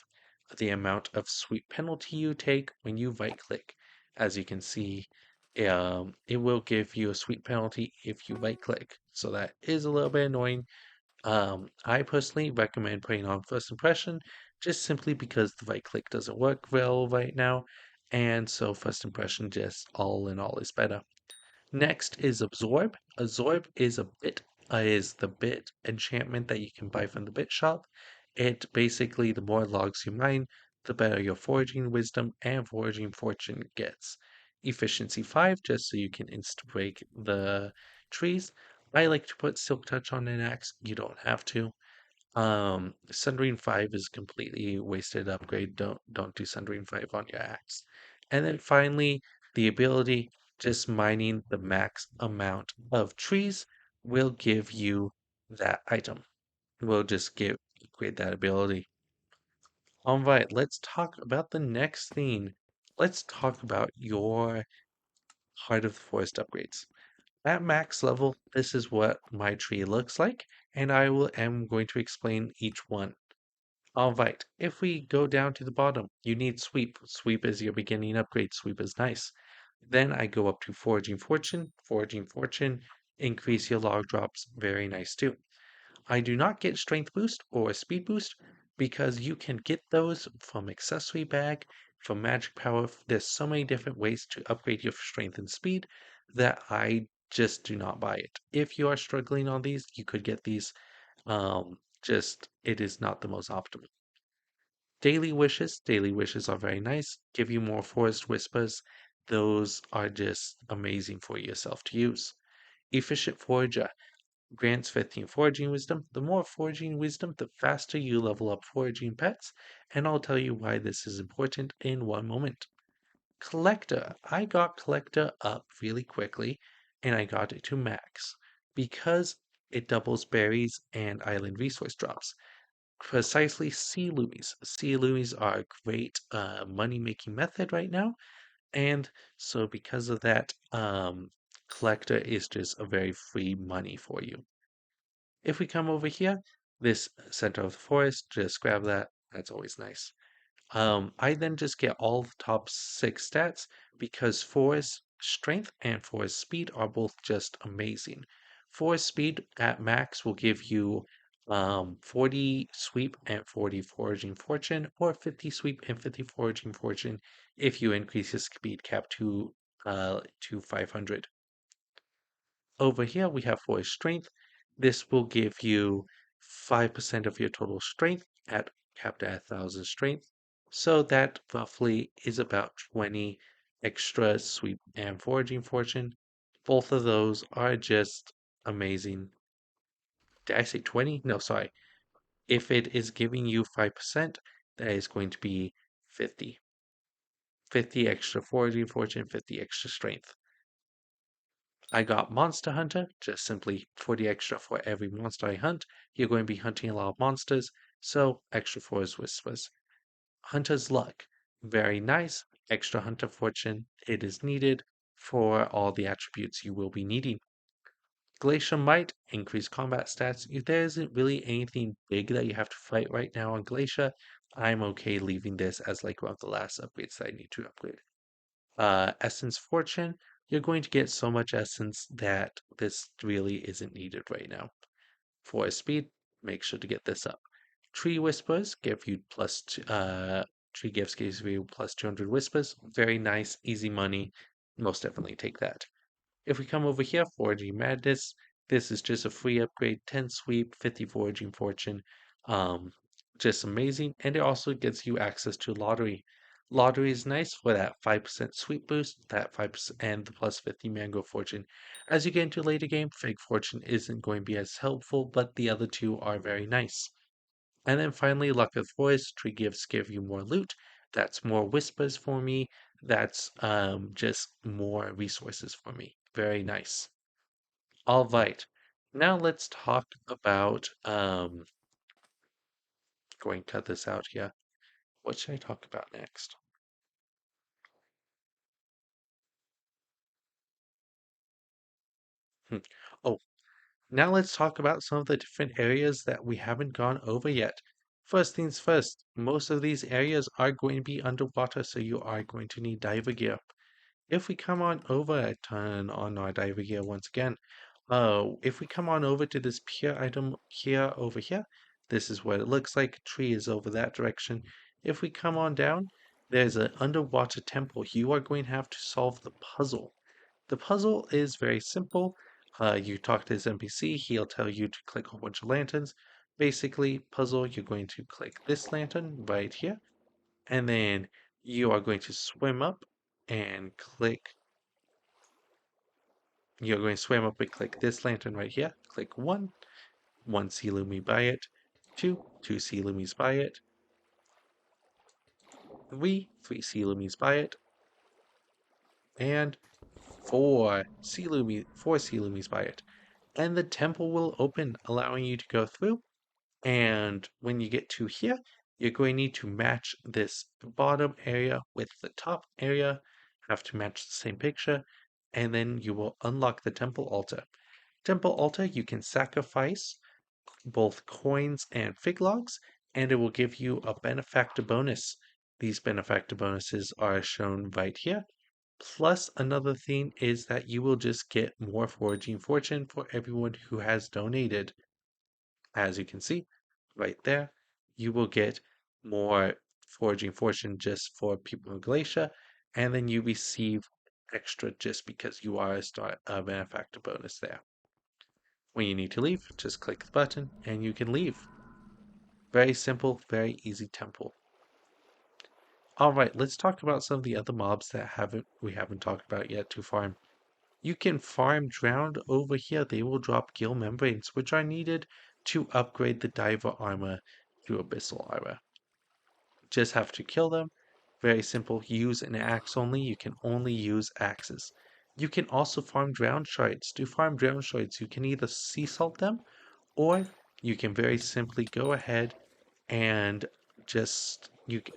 sweep penalty you take when you right click. As you can see, it will give you a sweep penalty if you right click. So that is a little bit annoying. I personally recommend putting on First Impression just simply because the right click doesn't work well right now, and so First Impression just all in all is better. Next is Absorb. Absorb is the bit enchantment that you can buy from the bit shop. It basically, the more logs you mine, the better your foraging wisdom and foraging fortune gets. Efficiency 5, just so you can insta break the trees. I like to put Silk Touch on an axe. You don't have to. Sundering 5 is completely wasted upgrade. Don't do Sundering 5 on your axe. And then finally, the ability, just mining the max amount of trees will give you that item. Will just give upgrade that ability. All right, let's talk about the next thing. Let's talk about your Heart of the Forest upgrades. At max level, this is what my tree looks like, and am going to explain each one. All right, if we go down to the bottom, you need sweep. Sweep is your beginning upgrade. Sweep is nice. Then I go up to Foraging Fortune. Foraging Fortune, increase your log drops. Very nice too. I do not get Strength Boost or Speed Boost because you can get those from Accessory Bag, from Magic Power. There's so many different ways to upgrade your strength and speed that I just do not buy it. If you are struggling on these, you could get these. Just it is not the most optimal. Daily wishes are very nice. Give you more Forest Whispers. Those are just amazing for yourself to use. Efficient Forager grants 15 foraging wisdom. The more foraging wisdom, the faster you level up foraging pets, and I'll tell you why this is important in one moment. Collector. I got Collector up really quickly, and I got it to max because it doubles berries and island resource drops. Precisely sea loomies. Sea loomies are a great money making method right now, and so because of that, Collector is just a very free money for you. If we come over here, this center of the forest, just grab that. That's always nice. I then just get all the top six stats because forest strength and forest speed are both just amazing. Forest speed at max will give you 40 sweep and 40 foraging fortune, or 50 sweep and 50 foraging fortune if you increase your speed cap to 500. Over here we have forest strength. This will give you 5% of your total strength at capped at 1,000 strength. So that roughly is about 20 extra sweep and foraging fortune. Both of those are just amazing. Did I say 20? No, sorry. If it is giving you 5%, that is going to be 50. 50 extra foraging fortune, 50 extra strength. I got Monster Hunter, just simply 40 extra for every monster I hunt. You're going to be hunting a lot of monsters, so extra for his whispers. Hunter's Luck, very nice. Extra Hunter Fortune, it is needed for all the attributes you will be needing. Glacial Might, increase combat stats. If there isn't really anything big that you have to fight right now on Glacier, I'm okay leaving this as like one of the last upgrades that I need to upgrade. Essence Fortune, you're going to get so much essence that this really isn't needed right now. For speed, make sure to get this up. Tree Whispers give you Tree Gifts gives you plus 200 Whispers. Very nice, easy money. Most definitely take that. If we come over here, Foraging Madness, this is just a free upgrade, 10 sweep, 50 foraging fortune. Um, just amazing. And it also gives you access to lottery. Lottery is nice for that 5% sweep boost, that 5% and the plus 50 mango fortune. As you get into later game, fake fortune isn't going to be as helpful, but the other two are very nice. And then finally, Luck of Voice, tree gifts give you more loot. That's more whispers for me. That's just more resources for me. Very nice. All right. Now let's talk about going to cut this out here. What should I talk about next? Hmm. Oh, now let's talk about some of the different areas that we haven't gone over yet. First things first, most of these areas are going to be underwater, so you are going to need diver gear. If we come on over and turn on our diver gear once again, if we come on over to this pier item here over here, this is what it looks like. Tree is over that direction. If we come on down, there's an underwater temple. You are going to have to solve the puzzle. The puzzle is very simple. You talk to this NPC, he'll tell you to click a whole bunch of lanterns. Basically, puzzle, you're going to click this lantern right here, and then you are going to swim up and click you're going to swim up and click this lantern right here. Click one sea lumi by it, two sea lumis by it, three sea lumis by it, and four sea lumis by it. And the temple will open, allowing you to go through. And when you get to here, you're going to need to match this bottom area with the top area, have to match the same picture, and then you will unlock the temple altar. Temple altar, you can sacrifice both coins and fig logs, and it will give you a benefactor bonus. These benefactor bonuses are shown right here. Plus, another thing is that you will just get more foraging fortune for everyone who has donated. As you can see right there, you will get more foraging fortune just for people in Galatia, and then you receive extra just because you are a star benefactor bonus there. When you need to leave, just click the button and you can leave. Very simple, very easy temple. All right, let's talk about some of the other mobs that we haven't talked about yet to farm. You can farm drowned over here. They will drop gill membranes, which are needed to upgrade the diver armor to abyssal armor. Just have to kill them. Very simple. Use an axe only. You can only use axes. You can also farm drowned shards. To farm drowned shards, you can either sea salt them, or you can very simply go ahead and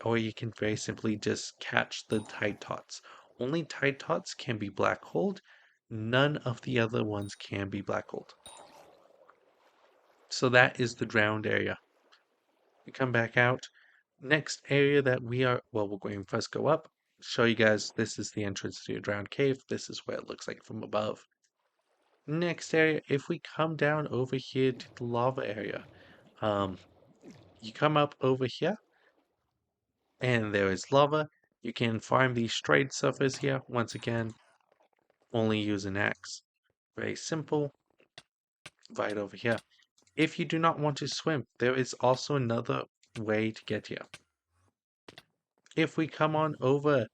or you can very simply just catch the tide tots. Only tide tots can be black holed. None of the other ones can be black holed. So that is the drowned area. We come back out. Next area that we're going to first go up. Show you guys this is the entrance to your drowned cave. This is what it looks like from above. Next area, if we come down over here to the lava area, um, you come up over here and there is lava. You can farm these straight surface here. Once again, only use an axe. Very simple. Right over here. If you do not want to swim, there is also another way to get here. If we come on over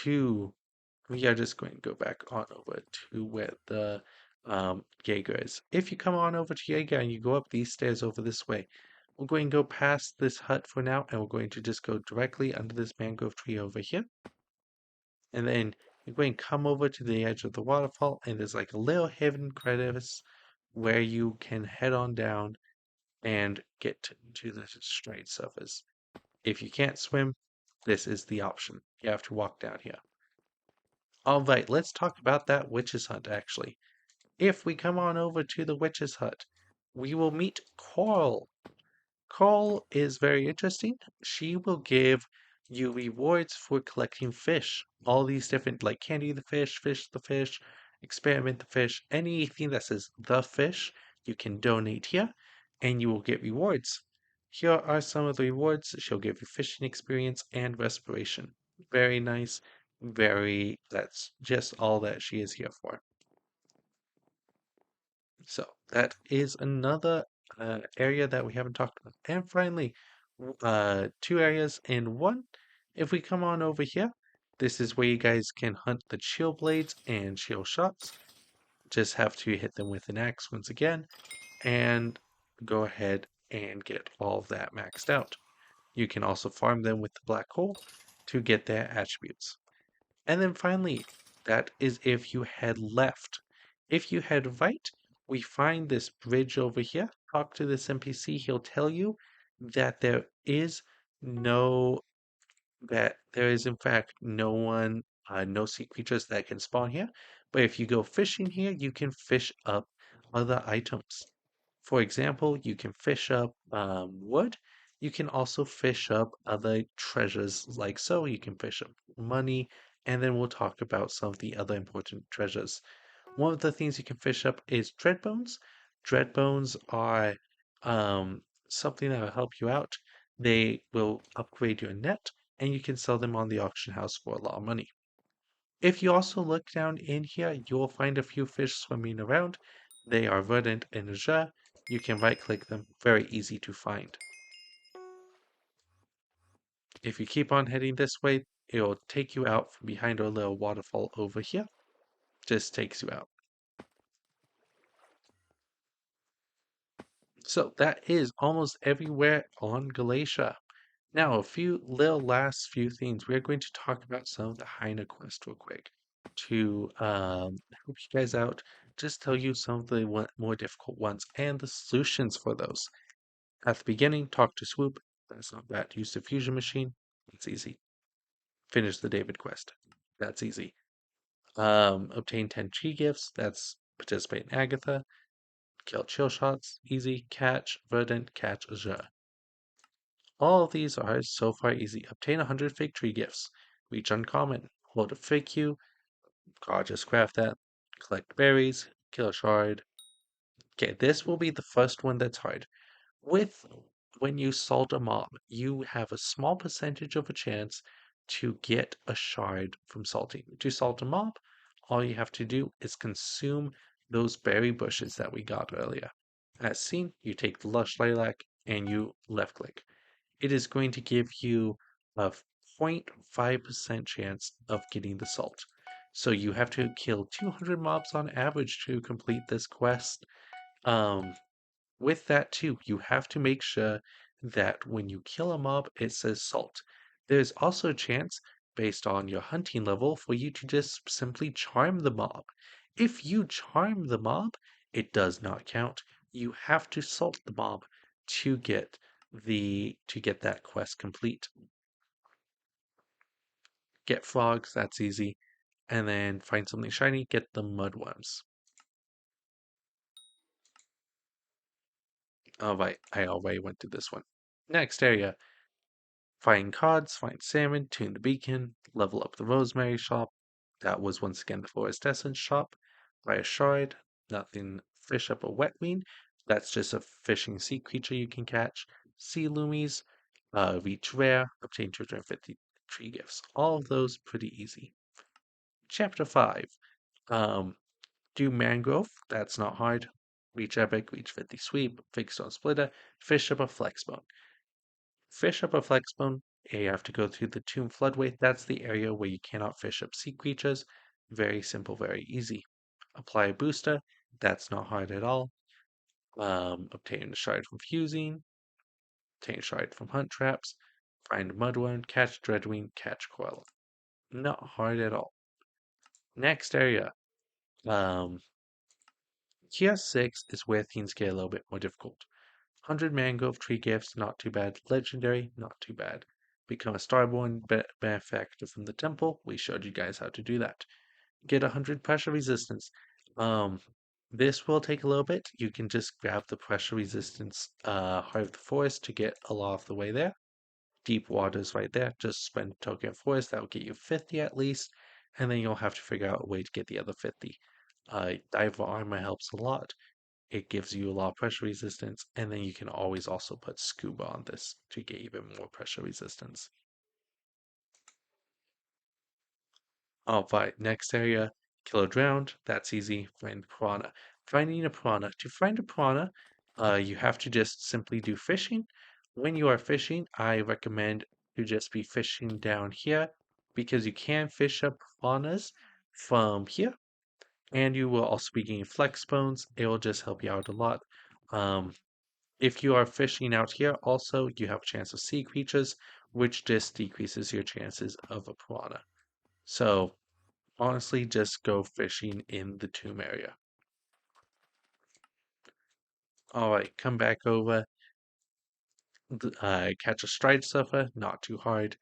to, we are just going to go back on over to where the Jaeger is. If you come on over to Jaeger and you go up these stairs over this way, we're going to go past this hut for now, and we're going to just go directly under this mangrove tree over here. And then you're going to come over to the edge of the waterfall, and there's like a little hidden crevice where you can head on down and get to the straight surface. If you can't swim, this is the option. You have to walk down here. All right, let's talk about that witch's hut actually. If we come on over to the witch's hut, we will meet Coral. Coral is very interesting. She will give you rewards for collecting fish. All these different, like candy fish the fish, experiment the fish, anything that says the fish, you can donate here and you will get rewards. Here are some of the rewards. She'll give you fishing experience and respiration. Very nice. That's just all that she is here for. So that is another area that we haven't talked about. And finally, two areas in one. If we come on over here, this is where you guys can hunt the chill blades and chill shots. Just have to hit them with an axe once again and go ahead and get all of that maxed out. You can also farm them with the black hole to get their attributes. And then finally, that is if you head left. If you head right, we find this bridge over here. Talk to this NPC, he'll tell you that no, there is in fact no sea creatures that can spawn here. But if you go fishing here, you can fish up other items. For example, you can fish up wood. You can also fish up other treasures like so. You can fish up money, and then we'll talk about some of the other important treasures. One of the things you can fish up is dreadbones. Dreadbones are something that will help you out. They will upgrade your net, and you can sell them on the auction house for a lot of money. If you also look down in here, you will find a few fish swimming around. They are verdant and azure. You can right click them, very easy to find. If you keep on heading this way, it will take you out from behind our little waterfall over here. Just takes you out. So that is almost everywhere on Galatia. Now, last few things. We're going to talk about some of the Hina Quest real quick to help you guys out. Just tell you some of the more difficult ones and the solutions for those. At the beginning, talk to Swoop. That's not bad. Use the fusion machine. It's easy. Finish the David quest. That's easy. Obtain 10 chi gifts. That's participate in Agtha. Kill chill shots. Easy. Catch verdant. Catch azure. All of these are so far easy. Obtain 100 fig tree gifts. Reach uncommon. Hold a fig queue. I'll just craft that. Collect berries, kill a shard. Okay, this will be the first one that's hard. With when you salt a mob, you have a small percentage of a chance to get a shard from salting. To salt a mob, all you have to do is consume those berry bushes that we got earlier. As seen, you take the lush lilac and you left click. It is going to give you a 0.5% chance of getting the salt. So you have to kill 200 mobs on average to complete this quest. Um, with that too, you have to make sure that when you kill a mob, it says salt. There's also a chance, based on your hunting level, for you to just simply charm the mob. If you charm the mob, it does not count. You have to salt the mob to get that quest complete. Get frogs, that's easy, and then find something shiny, get the mudworms. All right, I already went through this one. Next area, find cards, find salmon, tune the beacon, level up the rosemary shop. That was once again the forest essence shop. Buy a shard, nothing, fish up a wet bean. That's just a fishing sea creature you can catch. Sea loomies, reach rare, obtain 250 tree gifts. All of those pretty easy. Chapter 5. Um, do mangrove, that's not hard. Reach epic, reach 50 sweep, fix stone splitter, fish up a flexbone. Fish up a flexbone, you have to go through the tomb floodway. That's the area where you cannot fish up sea creatures. Very simple, very easy. Apply a booster, that's not hard at all. Obtain a shard from fusing, obtain a shard from hunt traps, find mudworm, catch dreadwing, catch coil. Not hard at all. Next area. Um, Tier 6 is where things get a little bit more difficult. 100 mangrove tree gifts, not too bad. Legendary, not too bad. Become a starborn benefactor from the temple. We showed you guys how to do that. Get 100 pressure resistance. Um, this will take a little bit. You can just grab the pressure resistance Heart of the Forest to get a lot of the way there. Deep waters right there. Just spend token of forest. That will get you 50 at least. And then you'll have to figure out a way to get the other 50. Diver armor helps a lot. It gives you a lot of pressure resistance, and then you can always also put scuba on this to get even more pressure resistance. All right, next area, kill a drowned. That's easy. Find piranha. Finding a piranha. To find a piranha, you have to just simply do fishing. When you are fishing, I recommend to just be fishing down here because you can fish up piranhas from here, and you will also be getting flex bones. It will just help you out a lot. Um, If you are fishing out here, also, you have a chance of sea creatures, which just decreases your chances of a piranha. So, honestly, just go fishing in the tomb area. Alright, come back over. Catch a stride surfer, not too hard.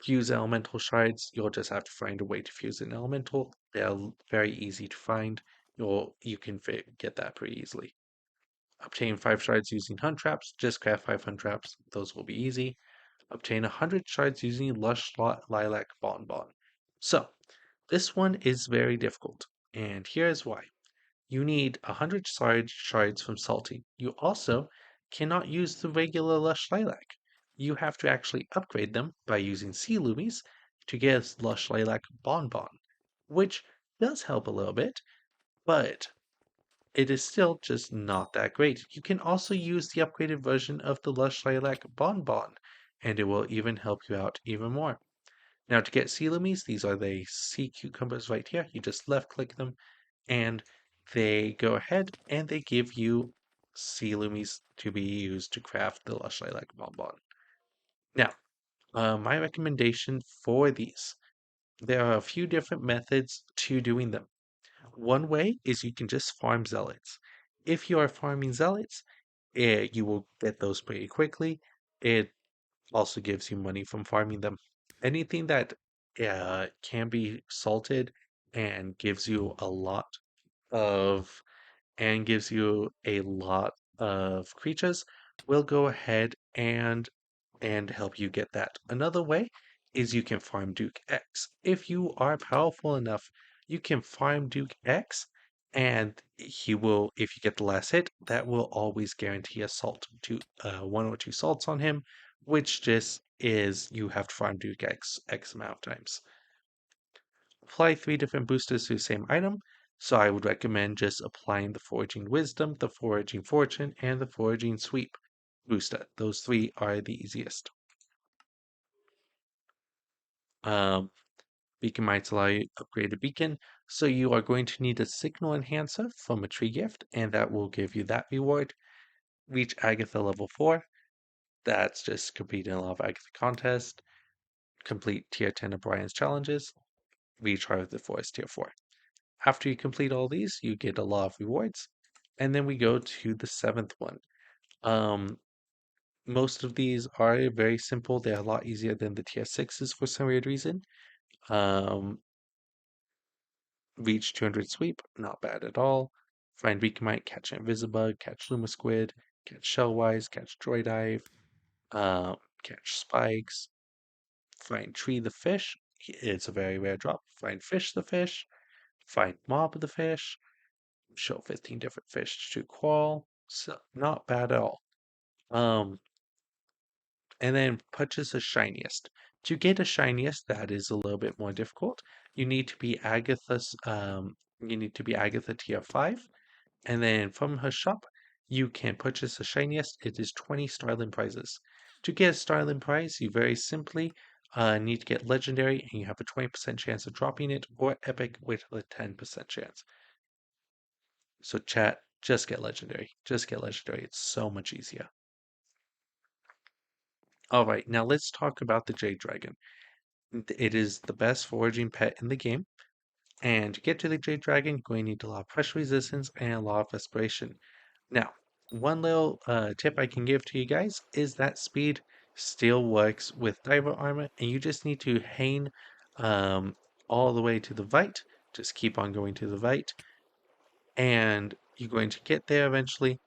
Fuse elemental shards, you'll just have to find a way to fuse an elemental. They're very easy to find. You can get that pretty easily. Obtain 5 shards using hunt traps, just craft 5 hunt traps. Those will be easy. Obtain 100 shards using Lush Lilac Bonbon. So, this one is very difficult, and here's why. You need 100 shards from salting. You also cannot use the regular Lush Lilac. You have to actually upgrade them by using Sea Loomies to get Lush Lilac Bonbon, which does help a little bit, but it is still just not that great. You can also use the upgraded version of the Lush Lilac Bonbon, and it will even help you out even more. Now, to get sea loomies, these are the sea cucumbers right here. You just left click them, and they go ahead and they give you sea loomies to be used to craft the Lush Lilac Bonbon. Now, my recommendation for these, there are a few different methods to doing them. One way is you can just farm zealots. If you are farming zealots, you will get those pretty quickly. It also gives you money from farming them. Anything that can be salted and gives you a lot of gives you a lot of creatures will go ahead and help you get that. Another way is you can farm Duke X. If you are powerful enough, you can farm Duke X, and he will, if you get the last hit, that will always guarantee a salt to 1 or 2 salts on him, which just is you have to farm Duke X amount of times. Apply 3 different boosters to the same item, so I would recommend just applying the Foraging Wisdom, the Foraging Fortune, and the Foraging Sweep booster. Those 3 are the easiest. Beacon might allow you to upgrade a beacon, so you are going to need a signal enhancer from a tree gift, and that will give you that reward. Reach Agtha level 4, that's just completing a lot of Agtha contests, complete tier 10 of Brian's challenges, reach Heart of the Forest tier 4. After you complete all these, you get a lot of rewards, and then we go to the 7th one. Most of these are very simple, they're a lot easier than the tier 6s for some weird reason. Reach 200 sweep, not bad at all. Find Weakmite, catch Invisibug, catch Lumasquid, catch Shellwise, catch Droidive, catch Spikes. Find Tree the fish, it's a very rare drop. Find Fish the fish, find Mob the fish, show 15 different fish to crawl, so not bad at all. And then purchase a shiniest. To get a shiniest, that is a little bit more difficult. You need to be Agtha tier 5, and then from her shop, you can purchase a shiniest. It is 20 Starling prizes. To get a Starling prize, you very simply need to get legendary, and you have a 20% chance of dropping it, or epic with a 10% chance. So chat, just get legendary. Just get legendary. It's so much easier. All right, now let's talk about the Jade Dragon. It is the best foraging pet in the game. And to get to the Jade Dragon, you're going to need a lot of pressure resistance and a lot of respiration. Now, one little tip I can give to you guys is that speed still works with diver armor, and you just need to hang all the way to the right. Just keep on going to the right, and you're going to get there eventually.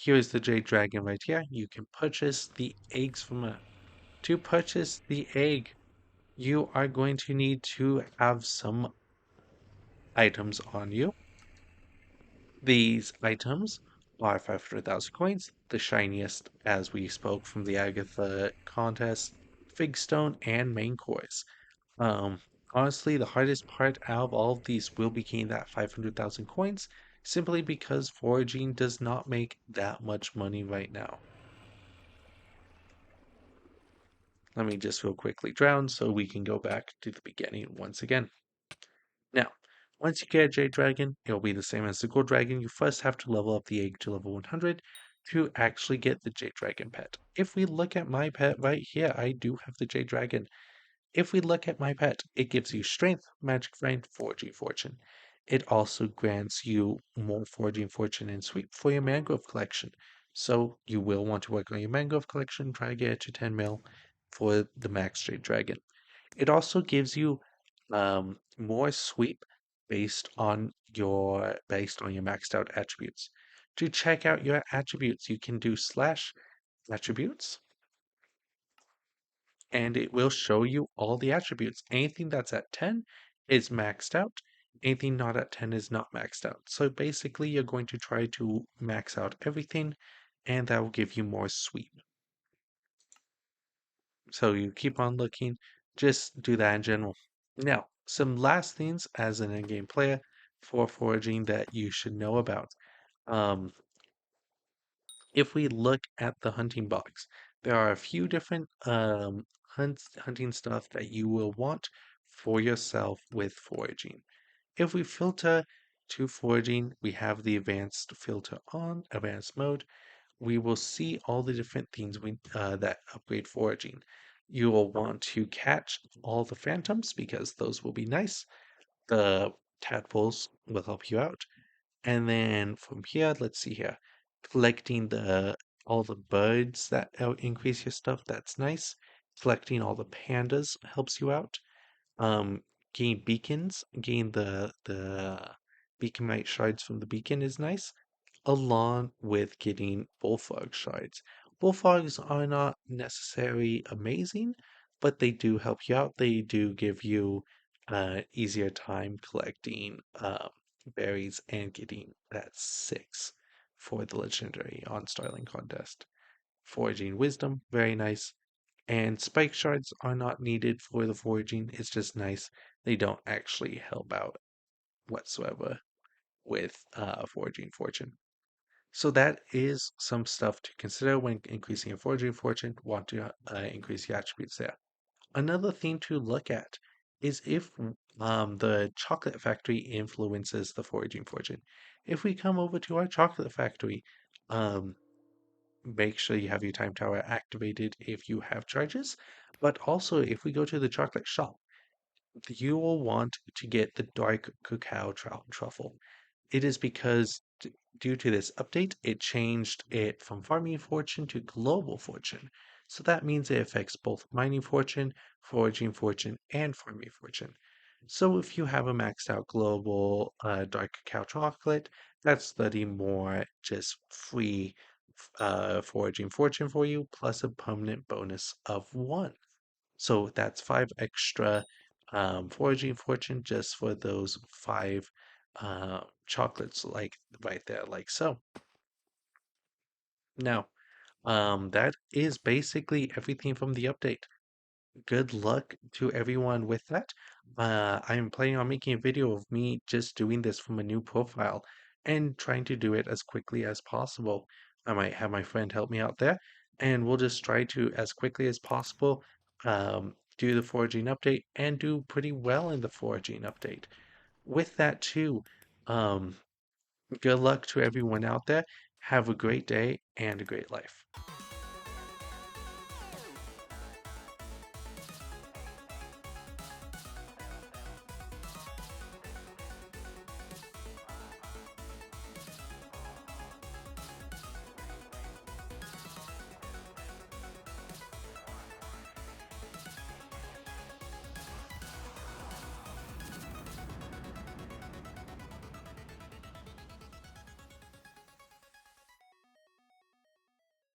Here's the Jade Dragon right here. You can purchase the eggs from her. To purchase the egg, you are going to need to have some items on you. These items are 500,000 coins, the shiniest, as we spoke from the Agtha contest, Fig Stone, and main cores. Honestly, the hardest part out of all of these will be getting that 500,000 coins, simply because foraging does not make that much money right now. Let me just real quickly drown so we can go back to the beginning once again. Now, once you get a Jade Dragon, it'll be the same as the Gold Dragon. You first have to level up the egg to level 100 to actually get the Jade Dragon pet. If we look at my pet right here, I do have the Jade Dragon. If we look at my pet, it gives you Strength, Magic Find, Foraging Fortune. It also grants you more Foraging Fortune and Sweep for your Mangrove collection. So you will want to work on your Mangrove collection, try to get it to 10 mil for the Max Jade Dragon. It also gives you more sweep based on your maxed out attributes. To check out your attributes, you can do slash attributes, and it will show you all the attributes. Anything that's at 10 is maxed out. Anything not at 10 is not maxed out. So basically, you're going to try to max out everything, and that will give you more sweep. So you keep on looking, just do that in general. Now, some last things as an in-game player for foraging that you should know about. Um, if we look at the hunting box, there are a few different hunting stuff that you will want for yourself with foraging. If we filter to foraging, we have the advanced filter on, advanced mode. We will see all the different things that upgrade foraging. You will want to catch all the phantoms because those will be nice. The tadpoles will help you out. And then from here, let's see here. Collecting all the birds that increase your stuff, that's nice. Collecting all the pandas helps you out. Gain beacons, gain the beaconite shards from the beacon is nice, along with getting bullfrog shards. Bullfrogs are not necessarily amazing, but they do help you out. They do give you easier time collecting berries and getting that 6 for the legendary on Starling contest. Foraging Wisdom, very nice. And spike shards are not needed for the foraging. It's just nice. They don't actually help out whatsoever with foraging fortune. So that is some stuff to consider when increasing your foraging fortune. Want to increase your attributes there. Another thing to look at is if the chocolate factory influences the foraging fortune. If we come over to our chocolate factory, um, make sure you have your time tower activated if you have charges. But also, if we go to the chocolate shop, you will want to get the dark cacao truffle. It is because due to this update, it changed it from farming fortune to global fortune. So that means it affects both mining fortune, foraging fortune, and farming fortune. So if you have a maxed out global dark cacao chocolate, that's 30 more just free foraging fortune for you, plus a permanent bonus of 1. So that's 5 extra foraging fortune just for those 5 chocolates, like right there, like so. Now, that is basically everything from the update. Good luck to everyone with that. I'm planning on making a video of me just doing this from a new profile and trying to do it as quickly as possible. I might have my friend help me out there, and we'll just try to, as quickly as possible, do the foraging update and do pretty well in the foraging update. With that, too, um, good luck to everyone out there. Have a great day and a great life.